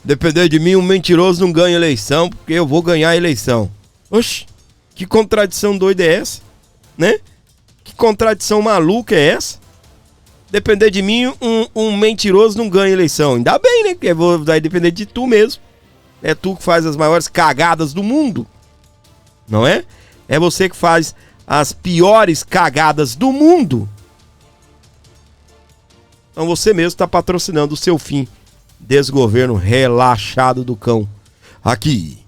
Depender de mim, um mentiroso não ganha eleição, porque eu vou ganhar a eleição. Oxi, que contradição doida é essa? Né? Que contradição maluca é essa? Depender de mim, um mentiroso não ganha eleição. Ainda bem, né? Porque vai depender de tu mesmo. É tu que faz as maiores cagadas do mundo. Não é? É você que faz as piores cagadas do mundo. Então você mesmo está patrocinando o seu fim. Desgoverno relaxado do cão. Aqui.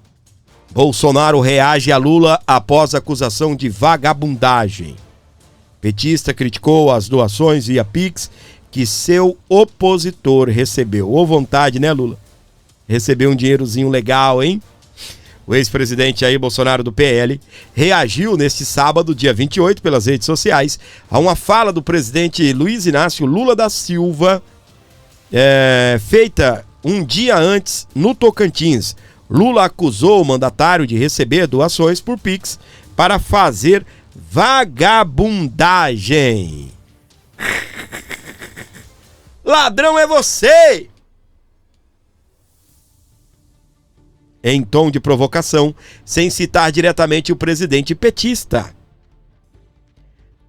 Bolsonaro reage a Lula após acusação de vagabundagem. Petista criticou as doações via Pix que seu opositor recebeu. Ô vontade, né, Lula? Recebeu um dinheirozinho legal, hein? O ex-presidente Jair Bolsonaro do PL reagiu neste sábado, dia 28, pelas redes sociais, a uma fala do presidente Luiz Inácio Lula da Silva, feita um dia antes no Tocantins. Lula acusou o mandatário de receber doações por Pix para fazer vagabundagem. Ladrão é você! Em tom de provocação, sem citar diretamente o presidente petista.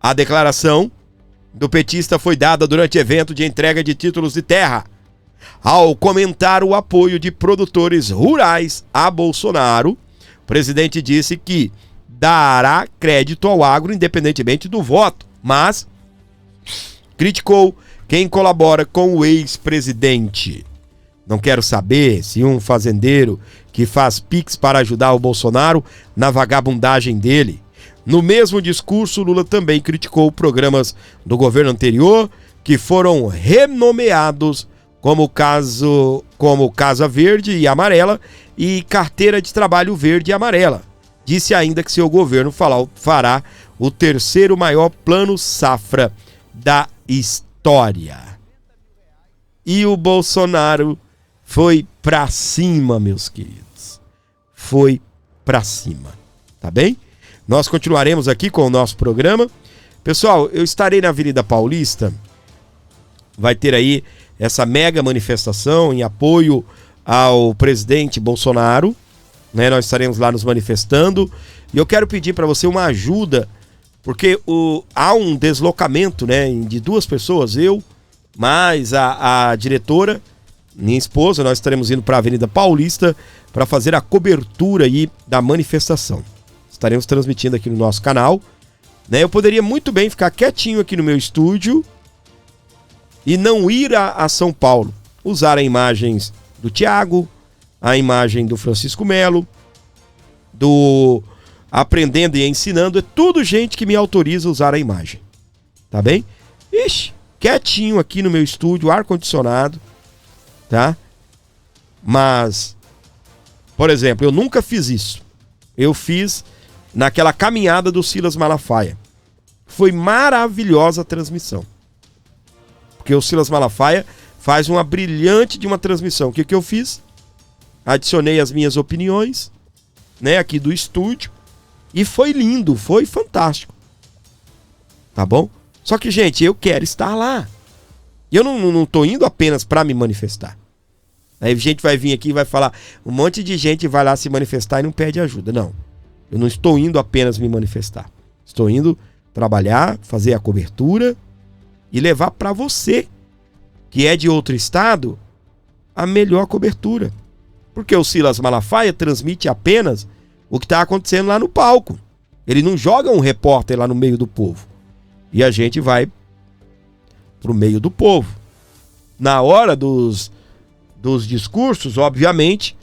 A declaração do petista foi dada durante evento de entrega de títulos de terra, ao comentar o apoio de produtores rurais a Bolsonaro. O presidente disse que dará crédito ao agro independentemente do voto, mas criticou quem colabora com o ex-presidente. Não quero saber se um fazendeiro que faz Pix para ajudar o Bolsonaro na vagabundagem dele. No mesmo discurso, Lula também criticou programas do governo anterior que foram renomeados como Casa Verde e Amarela e Carteira de Trabalho Verde e Amarela. Disse ainda que seu governo fará o terceiro maior plano safra da história. E o Bolsonaro foi pra cima, meus queridos. Foi pra cima, tá bem? Nós continuaremos aqui com o nosso programa. Pessoal, eu estarei na Avenida Paulista. Vai ter aí essa mega manifestação em apoio ao presidente Bolsonaro, né? Nós estaremos lá nos manifestando. E eu quero pedir para você uma ajuda, porque há um deslocamento, né, de 2 pessoas, eu, mais a diretora, minha esposa. Nós estaremos indo para a Avenida Paulista para fazer a cobertura aí da manifestação. Estaremos transmitindo aqui no nosso canal, né? Eu poderia muito bem ficar quietinho aqui no meu estúdio e não ir a São Paulo. Usar as imagens do Thiago, a imagem do Francisco Melo, do Aprendendo e Ensinando. É tudo gente que me autoriza a usar a imagem. Tá bem? Ixi, quietinho aqui no meu estúdio, ar-condicionado. Tá? Mas, por exemplo, eu nunca fiz isso. Eu fiz naquela caminhada do Silas Malafaia. Foi maravilhosa a transmissão. Porque o Silas Malafaia faz uma brilhante de uma transmissão. O que eu fiz? Adicionei as minhas opiniões, né, aqui do estúdio. E foi lindo, foi fantástico. Tá bom? Só que, gente, eu quero estar lá. E eu não tô indo apenas para me manifestar. Aí a gente vai vir aqui e vai falar, um monte de gente vai lá se manifestar e não pede ajuda. Não, eu não estou indo apenas me manifestar. Estou indo trabalhar, fazer a cobertura e levar para você, que é de outro estado, a melhor cobertura. Porque o Silas Malafaia transmite apenas o que está acontecendo lá no palco. Ele não joga um repórter lá no meio do povo. E a gente vai pro meio do povo. Na hora dos discursos, obviamente,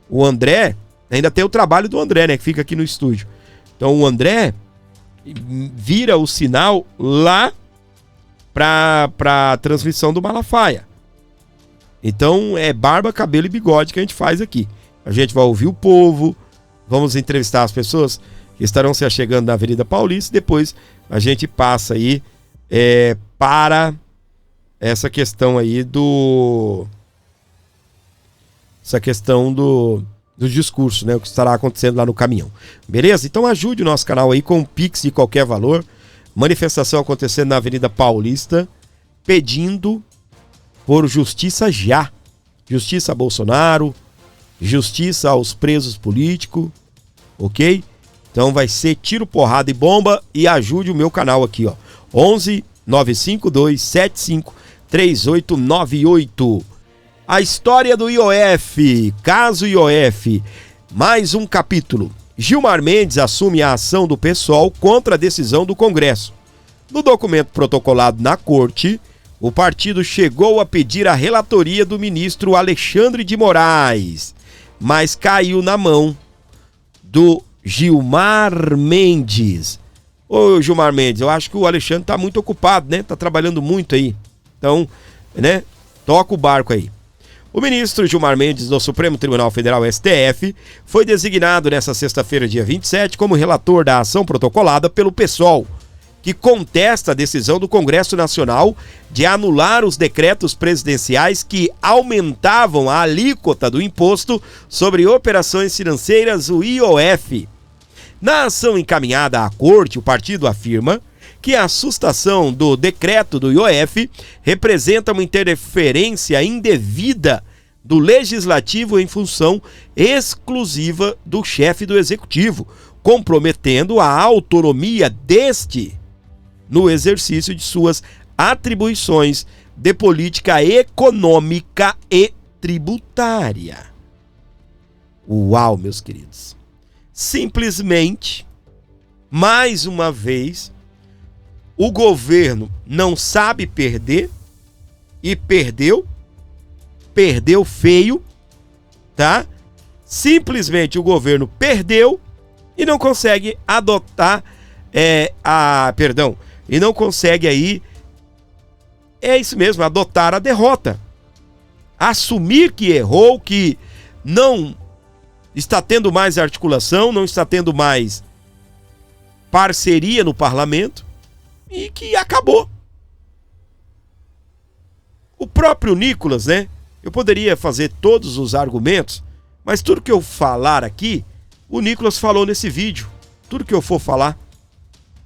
o André, ainda tem o trabalho do André, né, que fica aqui no estúdio. Então o André vira o sinal lá pra transmissão do Malafaia. Então é barba, cabelo e bigode que a gente faz aqui. A gente vai ouvir o povo, vamos entrevistar as pessoas que estarão se achegando na Avenida Paulista, e depois a gente passa aí para essa questão aí essa questão do discurso, né? O que estará acontecendo lá no caminhão. Beleza? Então ajude o nosso canal aí com um Pix de qualquer valor. Manifestação acontecendo na Avenida Paulista, pedindo por justiça já. Justiça a Bolsonaro, justiça aos presos políticos, ok? Então vai ser tiro, porrada e bomba, e ajude o meu canal aqui, ó. 11 952 75 3898. A história do IOF, caso IOF, mais um capítulo. Gilmar Mendes assume a ação do PSOL contra a decisão do Congresso. No documento protocolado na corte, o partido chegou a pedir a relatoria do ministro Alexandre de Moraes, mas caiu na mão do Gilmar Mendes. Ô Gilmar Mendes, eu acho que o Alexandre tá muito ocupado, né? Tá trabalhando muito aí. Então, né? Toca o barco aí. O ministro Gilmar Mendes, do Supremo Tribunal Federal, STF, foi designado nesta sexta-feira, dia 27, como relator da ação protocolada pelo PSOL, que contesta a decisão do Congresso Nacional de anular os decretos presidenciais que aumentavam a alíquota do imposto sobre operações financeiras, o IOF. Na ação encaminhada à corte, o partido afirma que a sustação do decreto do IOF representa uma interferência indevida do legislativo em função exclusiva do chefe do executivo, comprometendo a autonomia deste no exercício de suas atribuições de política econômica e tributária. Uau, meus queridos. Simplesmente, mais uma vez, o governo não sabe perder e perdeu feio, tá? Simplesmente o governo perdeu e não consegue adotar e não consegue aí, é isso mesmo, adotar a derrota. Assumir que errou, que não está tendo mais articulação, não está tendo mais parceria no parlamento e que acabou. O próprio Nicolas, né? Eu poderia fazer todos os argumentos, mas tudo que eu falar aqui, o Nicolas falou nesse vídeo. Tudo que eu for falar.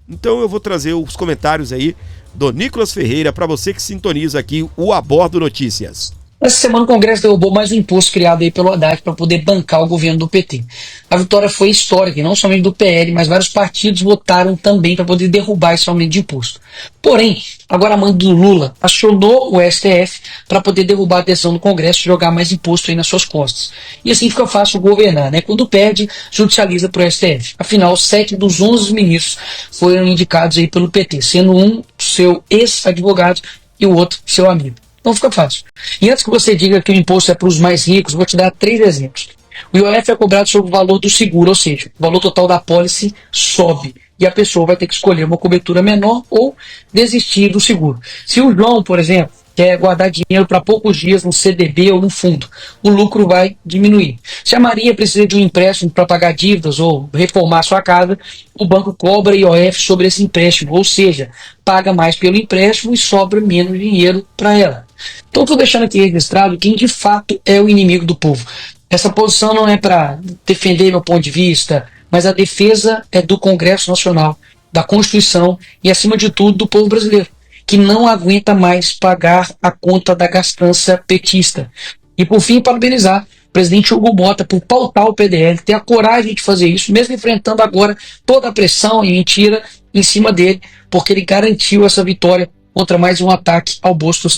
Então eu vou trazer os comentários aí do Nicolas Ferreira para você que sintoniza aqui o Abordo Notícias. Essa semana o Congresso derrubou mais um imposto criado aí pelo Haddad para poder bancar o governo do PT. A vitória foi histórica, e não somente do PL, mas vários partidos votaram também para poder derrubar esse aumento de imposto. Porém, agora a mãe do Lula acionou o STF para poder derrubar a decisão do Congresso e jogar mais imposto aí nas suas costas. E assim fica fácil governar, né? Quando perde, judicializa para o STF. Afinal, 7 dos 11 ministros foram indicados aí pelo PT, sendo um seu ex-advogado e o outro seu amigo. Então fica fácil. E antes que você diga que o imposto é para os mais ricos, vou te dar 3 exemplos. O IOF é cobrado sobre o valor do seguro, ou seja, o valor total da pólice sobe. E a pessoa vai ter que escolher uma cobertura menor ou desistir do seguro. Se o João, por exemplo, quer guardar dinheiro para poucos dias no CDB ou no fundo, o lucro vai diminuir. Se a Maria precisa de um empréstimo para pagar dívidas ou reformar sua casa, o banco cobra IOF sobre esse empréstimo, ou seja, paga mais pelo empréstimo e sobra menos dinheiro para ela. Então estou deixando aqui registrado quem de fato é o inimigo do povo. Essa posição não é para defender meu ponto de vista, mas a defesa é do Congresso Nacional, da Constituição e, acima de tudo, do povo brasileiro, que não aguenta mais pagar a conta da gastança petista. E, por fim, parabenizar o presidente Hugo Mota por pautar o PDL, ter a coragem de fazer isso, mesmo enfrentando agora toda a pressão e mentira em cima dele, porque ele garantiu essa vitória contra mais um ataque ao bolso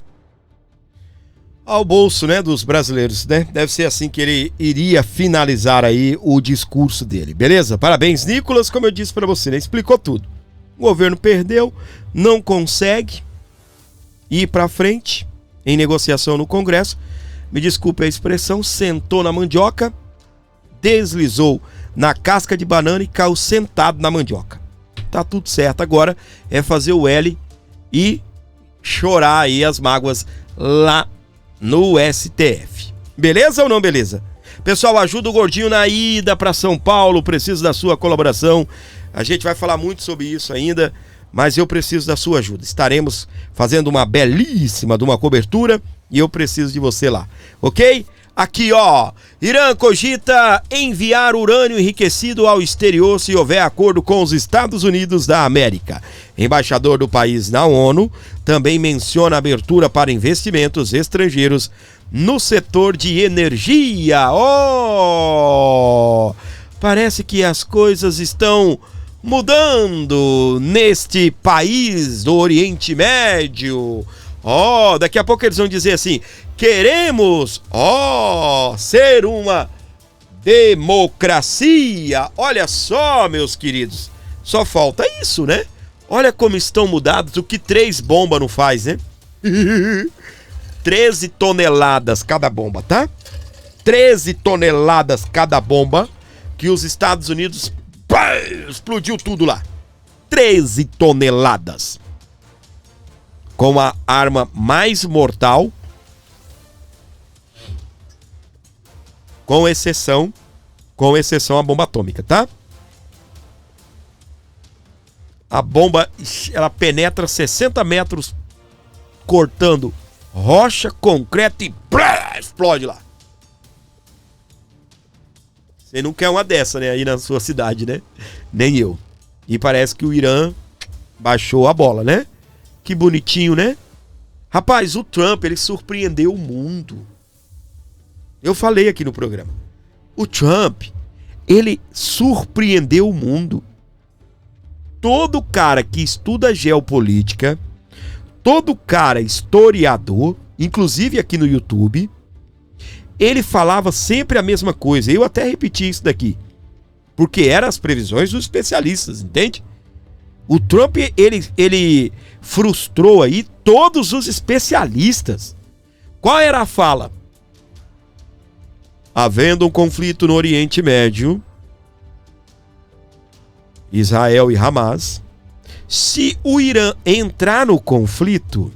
ao bolso, né, dos brasileiros, né? Deve ser assim que ele iria finalizar aí o discurso dele, beleza? Parabéns, Nicolas, como eu disse pra você, né? Explicou tudo. O governo perdeu, não consegue ir pra frente em negociação no Congresso. Me desculpe a expressão, sentou na mandioca, deslizou na casca de banana e caiu sentado na mandioca. Tá tudo certo, agora é fazer o L e chorar aí as mágoas lá no STF. Beleza ou não beleza? Pessoal, ajuda o Gordinho na ida para São Paulo, preciso da sua colaboração. A gente vai falar muito sobre isso ainda, mas eu preciso da sua ajuda. Estaremos fazendo uma belíssima de uma cobertura e eu preciso de você lá, ok? Aqui, ó. Irã cogita enviar urânio enriquecido ao exterior se houver acordo com os Estados Unidos da América. Embaixador do país na ONU também menciona abertura para investimentos estrangeiros no setor de energia. Oh! Parece que as coisas estão mudando neste país do Oriente Médio. Ó, daqui a pouco eles vão dizer assim: queremos, ser uma democracia. Olha só, meus queridos, só falta isso, né? Olha como estão mudados, o que 3 bombas não faz, né? 13 toneladas cada bomba, tá? 13 toneladas cada bomba que os Estados Unidos explodiu tudo lá. 13 toneladas. Com a arma mais mortal, com exceção a bomba atômica, tá? A bomba, ela penetra 60 metros, cortando rocha, concreto e explode lá. Você não quer uma dessa, né? Aí na sua cidade, né? Nem eu. E parece que o Irã baixou a bola, né? Que bonitinho, né? Rapaz, o Trump, ele surpreendeu o mundo. Eu falei aqui no programa. O Trump, ele surpreendeu o mundo. Todo cara que estuda geopolítica, todo cara historiador, inclusive aqui no YouTube, ele falava sempre a mesma coisa. Eu até repeti isso daqui, porque eram as previsões dos especialistas, entende? O Trump, ele frustrou aí todos os especialistas. Qual era a fala? Havendo um conflito no Oriente Médio, Israel e Hamas, se o Irã entrar no conflito,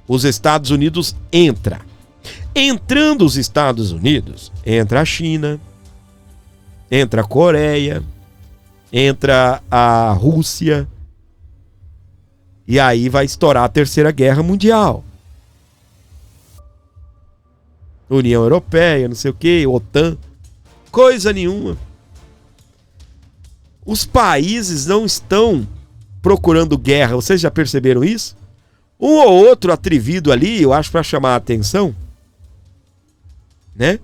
os Estados Unidos entra. Entrando os Estados Unidos, entra a China, entra a Coreia, entra a Rússia, e aí vai estourar a Terceira Guerra Mundial. União Europeia, não sei o que, OTAN, coisa nenhuma. Os países não estão procurando guerra, vocês já perceberam isso? Um ou outro atrevido ali, eu acho, para chamar a atenção, né?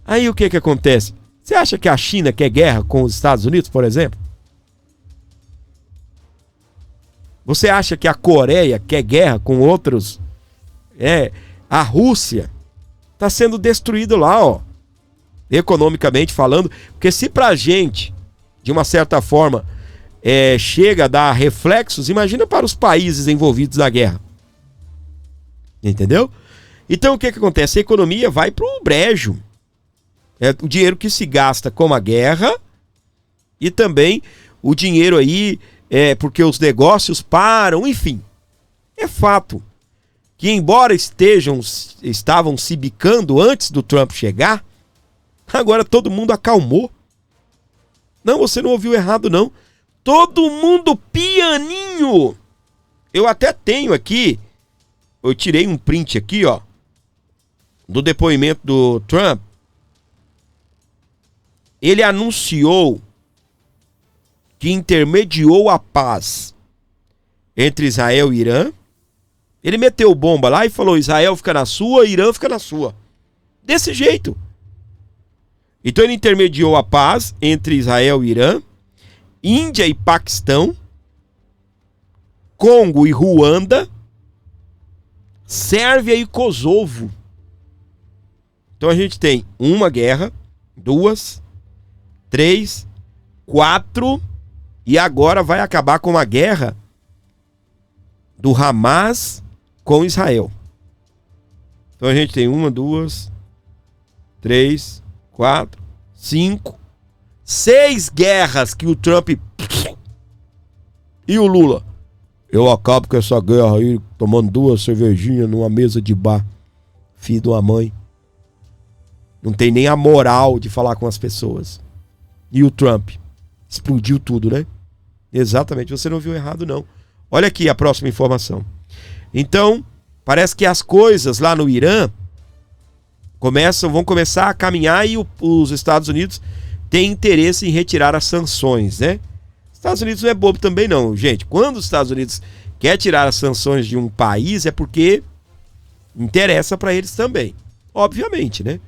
Aí o que acontece? Você acha que a China quer guerra com os Estados Unidos, por exemplo? Você acha que a Coreia quer guerra com outros? A Rússia está sendo destruída lá, ó, economicamente falando, porque se pra gente, de uma certa forma, chega a dar reflexos, imagina para os países envolvidos na guerra. Entendeu? Então o que acontece? A economia vai pro brejo. É o dinheiro que se gasta com a guerra e também o dinheiro aí, porque os negócios param, enfim. É fato que, embora estavam se bicando antes do Trump chegar, agora todo mundo acalmou. Não, você não ouviu errado, não. Todo mundo pianinho. Eu até tenho aqui, eu tirei um print aqui, ó, do depoimento do Trump. Ele anunciou que intermediou a paz entre Israel e Irã. Ele meteu bomba lá e falou: Israel fica na sua, Irã fica na sua. Desse jeito. Então ele intermediou a paz entre Israel e Irã, Índia e Paquistão, Congo e Ruanda, Sérvia e Kosovo. Então a gente tem uma guerra, 2, 3, 4, e agora vai acabar com a guerra do Hamas com Israel. Então a gente tem 1, 2, 3, 4, 5, 6 guerras que o Trump e o Lula. Eu acabo com essa guerra aí tomando 2 cervejinhas numa mesa de bar. Filho de uma mãe. Não tem nem a moral de falar com as pessoas. E o Trump explodiu tudo, né? Exatamente, você não viu errado, não. Olha aqui a próxima informação. Então, parece que as coisas lá no Irã vão começar a caminhar e os Estados Unidos têm interesse em retirar as sanções, né? Estados Unidos não é bobo também não, gente. Quando os Estados Unidos quer tirar as sanções de um país é porque interessa para eles também. Obviamente, né?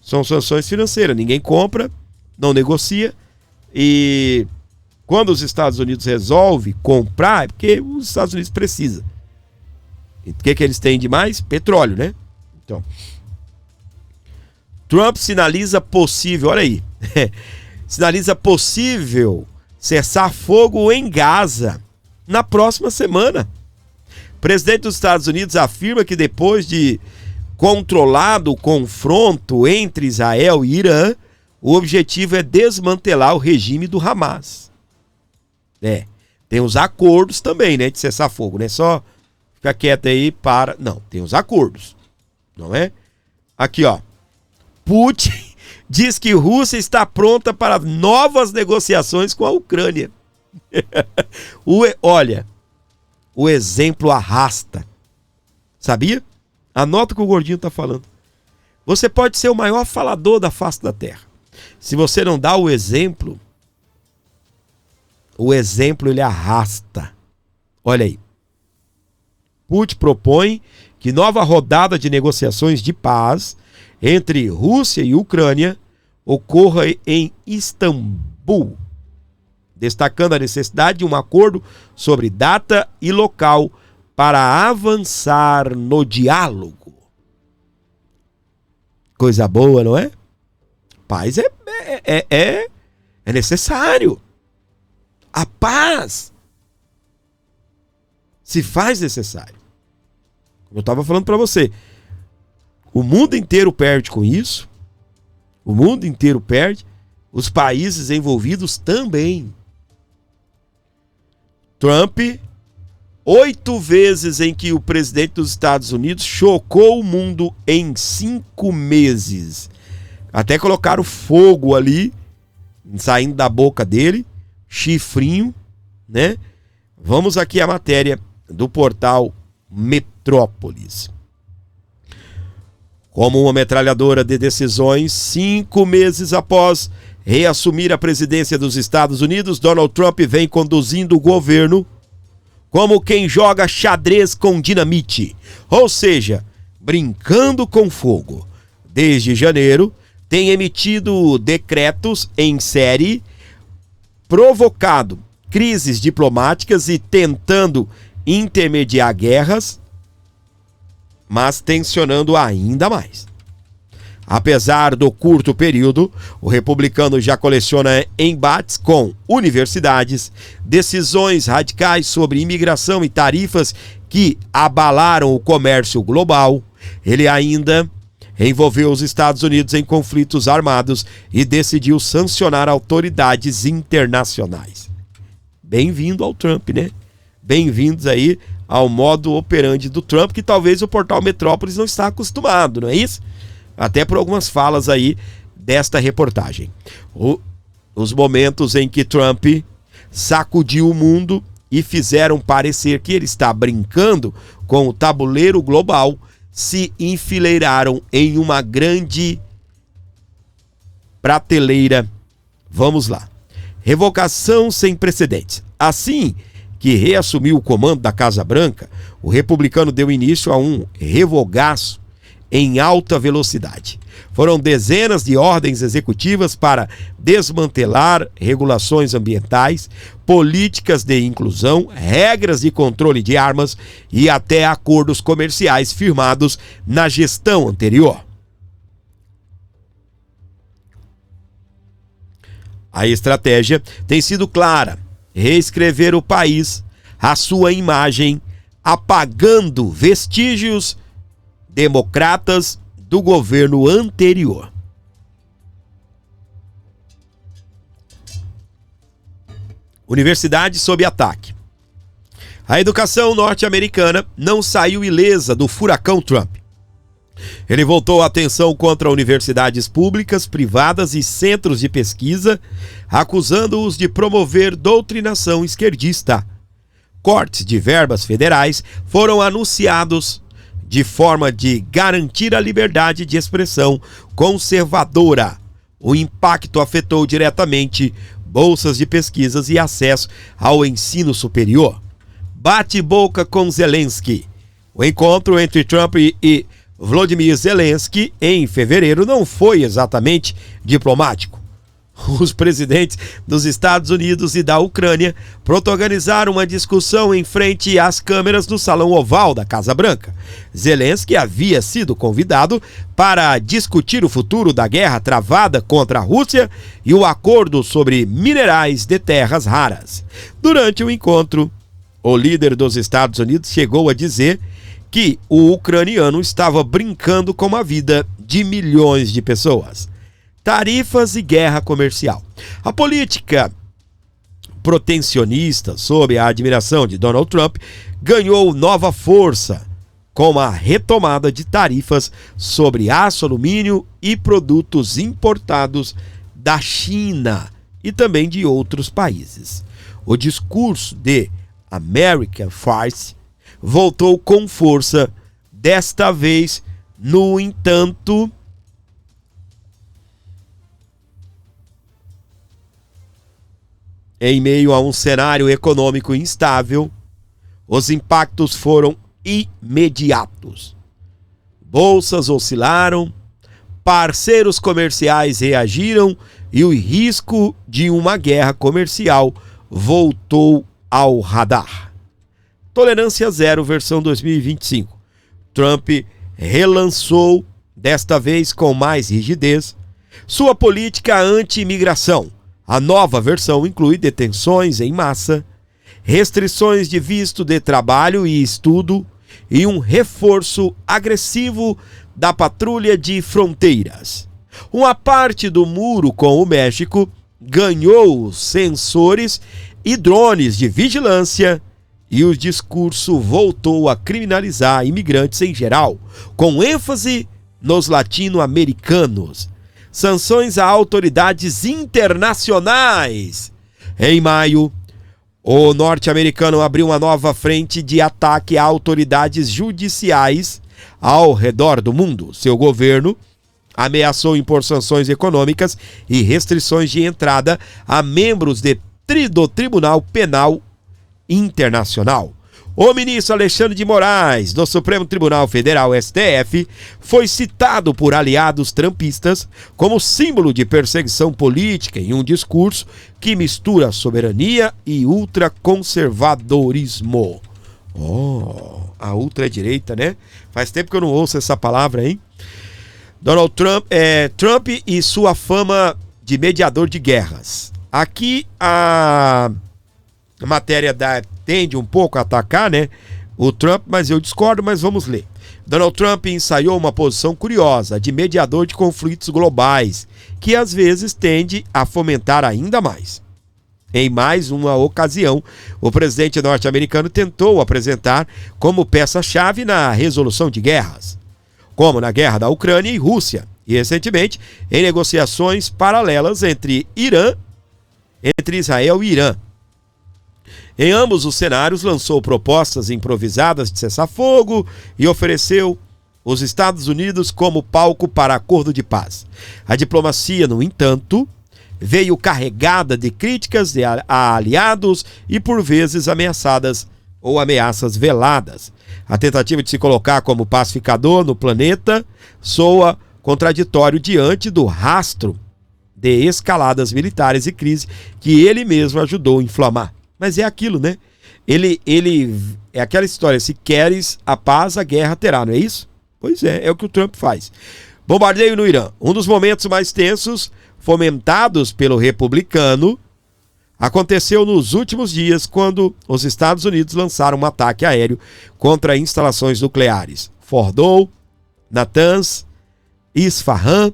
São sanções financeiras. Ninguém compra, não negocia. E quando os Estados Unidos resolvem comprar, é porque os Estados Unidos precisam. E o que eles têm de mais? Petróleo, né? Então, Trump sinaliza possível, olha aí, sinaliza possível cessar fogo em Gaza na próxima semana. O presidente dos Estados Unidos afirma que depois de controlado o confronto entre Israel e Irã, o objetivo é desmantelar o regime do Hamas. Tem os acordos também, né, de cessar fogo, não é só ficar quieto aí para... Não, tem os acordos, não é? Aqui, ó, Putin diz que Rússia está pronta para novas negociações com a Ucrânia. Olha, o exemplo arrasta. Sabia? Anota o que o gordinho está falando. Você pode ser o maior falador da face da terra. Se você não dá o exemplo ele arrasta. Olha aí. Putin propõe que nova rodada de negociações de paz entre Rússia e Ucrânia ocorra em Istambul, destacando a necessidade de um acordo sobre data e local para avançar no diálogo. Coisa boa, não é? Paz é necessário. A paz se faz necessário. Como eu estava falando para você, o mundo inteiro perde com isso. O mundo inteiro perde. Os países envolvidos também. Trump, 8 vezes em que o presidente dos Estados Unidos chocou o mundo em 5 meses. Até colocaram fogo ali, saindo da boca dele, chifrinho, né? Vamos aqui à matéria do portal Metrópolis. Como uma metralhadora de decisões, 5 meses após reassumir a presidência dos Estados Unidos, Donald Trump vem conduzindo o governo como quem joga xadrez com dinamite, ou seja, brincando com fogo. Desde janeiro, tem emitido decretos em série, provocado crises diplomáticas e tentando intermediar guerras, mas tensionando ainda mais. Apesar do curto período, o republicano já coleciona embates com universidades, decisões radicais sobre imigração e tarifas que abalaram o comércio global. Ele ainda envolveu os Estados Unidos em conflitos armados e decidiu sancionar autoridades internacionais. Bem-vindo ao Trump, né? Bem-vindos aí ao modo operandi do Trump, que talvez o portal Metrópolis não está acostumado, não é isso? Até por algumas falas aí desta reportagem. Os momentos em que Trump sacudiu o mundo e fizeram parecer que ele está brincando com o tabuleiro global se enfileiraram em uma grande prateleira. Vamos lá. Revogação sem precedentes. Assim que reassumiu o comando da Casa Branca, o republicano deu início a um revogaço em alta velocidade. Foram dezenas de ordens executivas para desmantelar regulações ambientais, políticas de inclusão, regras de controle de armas e até acordos comerciais firmados na gestão anterior. A estratégia tem sido clara: reescrever o país, a sua imagem, apagando vestígios democratas do governo anterior. Universidade sob ataque. A educação norte-americana não saiu ilesa do furacão Trump. Ele voltou a atenção contra universidades públicas, privadas e centros de pesquisa, acusando-os de promover doutrinação esquerdista. Cortes de verbas federais foram anunciados de forma de garantir a liberdade de expressão conservadora. O impacto afetou diretamente bolsas de pesquisas e acesso ao ensino superior. Bate-boca com Zelensky. O encontro entre Trump e Volodymyr Zelensky em fevereiro não foi exatamente diplomático. Os presidentes dos Estados Unidos e da Ucrânia protagonizaram uma discussão em frente às câmeras do Salão Oval da Casa Branca. Zelensky havia sido convidado para discutir o futuro da guerra travada contra a Rússia e o acordo sobre minerais de terras raras. Durante o encontro, o líder dos Estados Unidos chegou a dizer que o ucraniano estava brincando com a vida de milhões de pessoas. Tarifas e guerra comercial. A política protecionista, sob a admiração de Donald Trump, ganhou nova força com a retomada de tarifas sobre aço, alumínio e produtos importados da China e também de outros países. O discurso de America First voltou com força, desta vez, no entanto, em meio a um cenário econômico instável, os impactos foram imediatos. Bolsas oscilaram, parceiros comerciais reagiram e o risco de uma guerra comercial voltou ao radar. Tolerância Zero, versão 2025. Trump relançou, desta vez com mais rigidez, sua política anti-imigração. A nova versão inclui detenções em massa, restrições de visto de trabalho e estudo e um reforço agressivo da patrulha de fronteiras. Uma parte do muro com o México ganhou sensores e drones de vigilância e o discurso voltou a criminalizar imigrantes em geral, com ênfase nos latino-americanos. Sanções a autoridades internacionais. Em maio, o norte-americano abriu uma nova frente de ataque a autoridades judiciais ao redor do mundo. Seu governo ameaçou impor sanções econômicas e restrições de entrada a membros do Tribunal Penal Internacional. O ministro Alexandre de Moraes, do Supremo Tribunal Federal, STF, foi citado por aliados trumpistas como símbolo de perseguição política em um discurso que mistura soberania e ultraconservadorismo. A ultradireita, né? Faz tempo que eu não ouço essa palavra, hein? Donald Trump, Trump e sua fama de mediador de guerras. Aqui a matéria tende um pouco a atacar, né, o Trump, mas eu discordo, mas vamos ler. Donald Trump ensaiou uma posição curiosa de mediador de conflitos globais, que às vezes tende a fomentar ainda mais. Em mais uma ocasião, o presidente norte-americano tentou apresentar como peça-chave na resolução de guerras, como na guerra da Ucrânia e Rússia, e recentemente em negociações paralelas entre Israel e Irã. Em ambos os cenários, lançou propostas improvisadas de cessar-fogo e ofereceu os Estados Unidos como palco para acordo de paz. A diplomacia, no entanto, veio carregada de críticas a aliados e, por vezes, ameaças veladas. A tentativa de se colocar como pacificador no planeta soa contraditório diante do rastro de escaladas militares e crise que ele mesmo ajudou a inflamar. Mas é aquilo, né? Ele é aquela história, se queres a paz, a guerra terá, não é isso? Pois é o que o Trump faz. Bombardeio no Irã. Um dos momentos mais tensos, fomentados pelo republicano, aconteceu nos últimos dias, quando os Estados Unidos lançaram um ataque aéreo contra instalações nucleares. Fordow, Natanz, Isfahan,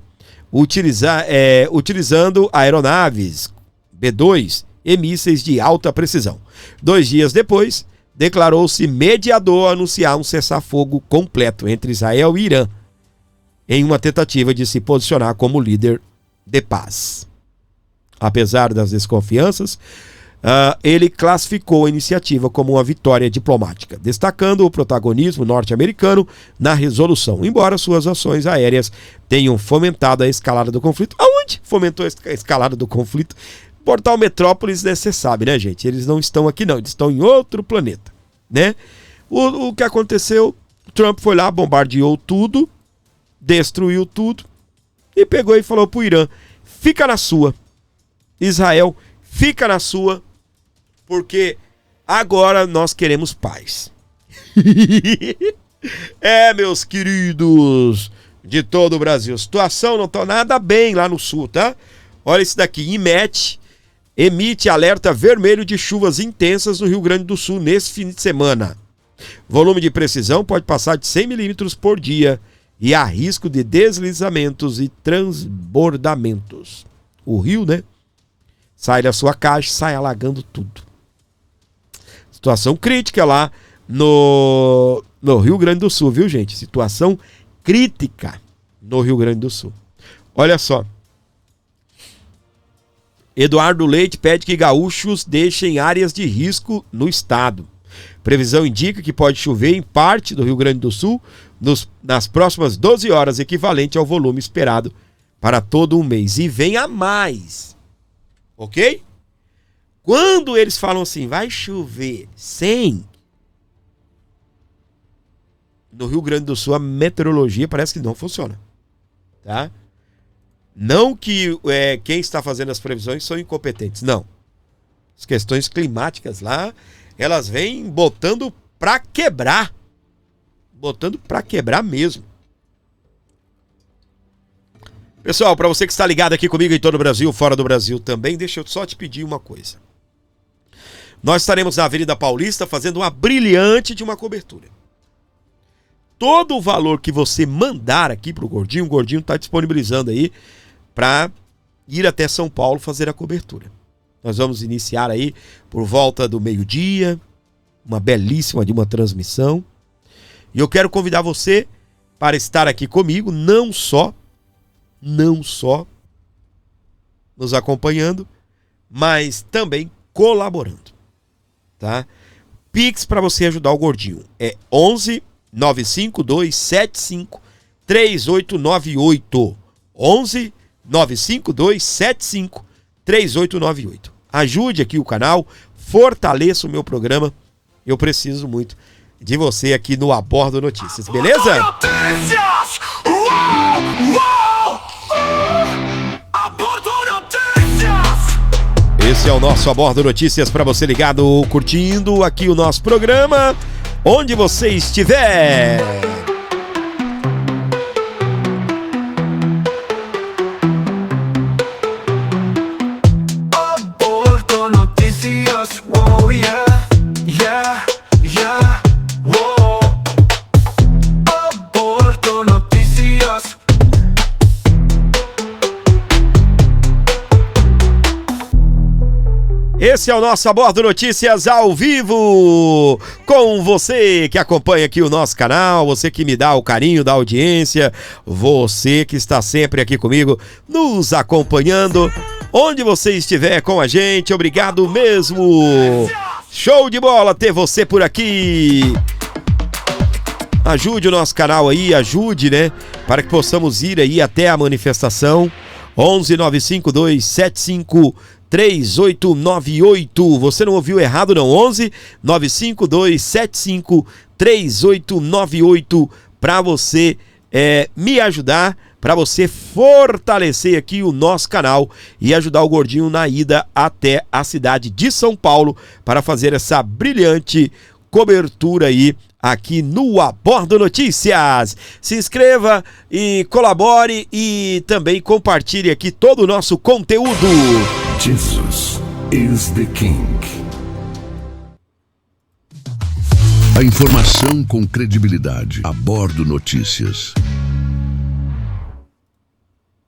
utilizando aeronaves B-2 e mísseis de alta precisão. 2 dias depois, declarou-se mediador a anunciar um cessar-fogo completo entre Israel e Irã, em uma tentativa de se posicionar como líder de paz. Apesar das desconfianças, ele classificou a iniciativa como uma vitória diplomática, destacando o protagonismo norte-americano na resolução, embora suas ações aéreas tenham fomentado a escalada do conflito. Aonde fomentou a escalada do conflito? Portal Metrópolis, né? Você sabe, né, gente? Eles não estão aqui, não. Eles estão em outro planeta, né? O que aconteceu? Trump foi lá, bombardeou tudo, destruiu tudo e pegou e falou pro Irã: fica na sua. Israel, fica na sua, porque agora nós queremos paz. Meus queridos de todo o Brasil, a situação não está nada bem lá no sul, tá? Olha isso daqui, IMET emite alerta vermelho de chuvas intensas no Rio Grande do Sul nesse fim de semana. Volume de precisão pode passar de 100 milímetros por dia e há risco de deslizamentos e transbordamentos. O rio, né? Sai da sua caixa, sai alagando tudo. Situação crítica lá no Rio Grande do Sul, viu, gente? Situação crítica no Rio Grande do Sul. Olha só. Eduardo Leite pede que gaúchos deixem áreas de risco no estado. Previsão indica que pode chover em parte do Rio Grande do Sul nas próximas 12 horas, equivalente ao volume esperado para todo um mês. E vem a mais. Ok? Quando eles falam assim, vai chover 100, no Rio Grande do Sul a meteorologia parece que não funciona. Tá? Não que quem está fazendo as previsões são incompetentes, não. As questões climáticas lá, elas vêm botando pra quebrar. Botando pra quebrar mesmo. Pessoal, para você que está ligado aqui comigo em todo o Brasil, fora do Brasil também, deixa eu só te pedir uma coisa. Nós estaremos na Avenida Paulista fazendo uma brilhante de uma cobertura. Todo o valor que você mandar aqui pro Gordinho, o Gordinho está disponibilizando aí para ir até São Paulo fazer a cobertura. Nós vamos iniciar aí por volta do meio-dia, uma belíssima de uma transmissão. E eu quero convidar você para estar aqui comigo, não só nos acompanhando, mas também colaborando, tá? Pix para você ajudar o Gordinho é 11 952 75 3898. 11 952 75 3898. Ajude aqui o canal, fortaleça o meu programa. Eu preciso muito de você aqui no Abordo Notícias, beleza? Notícias! Abordo Notícias! Esse é o nosso Abordo Notícias para você ligado, curtindo aqui o nosso programa, onde você estiver. Esse é o nosso Abordo Notícias ao vivo, com você que acompanha aqui o nosso canal, você que me dá o carinho da audiência, você que está sempre aqui comigo, nos acompanhando, onde você estiver com a gente, obrigado mesmo. Show de bola ter você por aqui. Ajude o nosso canal aí, ajude, né, para que possamos ir aí até a manifestação. 11 952 75 3898. Você não ouviu errado, não. 11 952 75 3898 para você me ajudar, para você fortalecer aqui o nosso canal e ajudar o Gordinho na ida até a cidade de São Paulo para fazer essa brilhante cobertura aí aqui no Abordo Notícias. Se inscreva e colabore e também compartilhe aqui todo o nosso conteúdo. Jesus is the King. A informação com credibilidade. Abordo Notícias.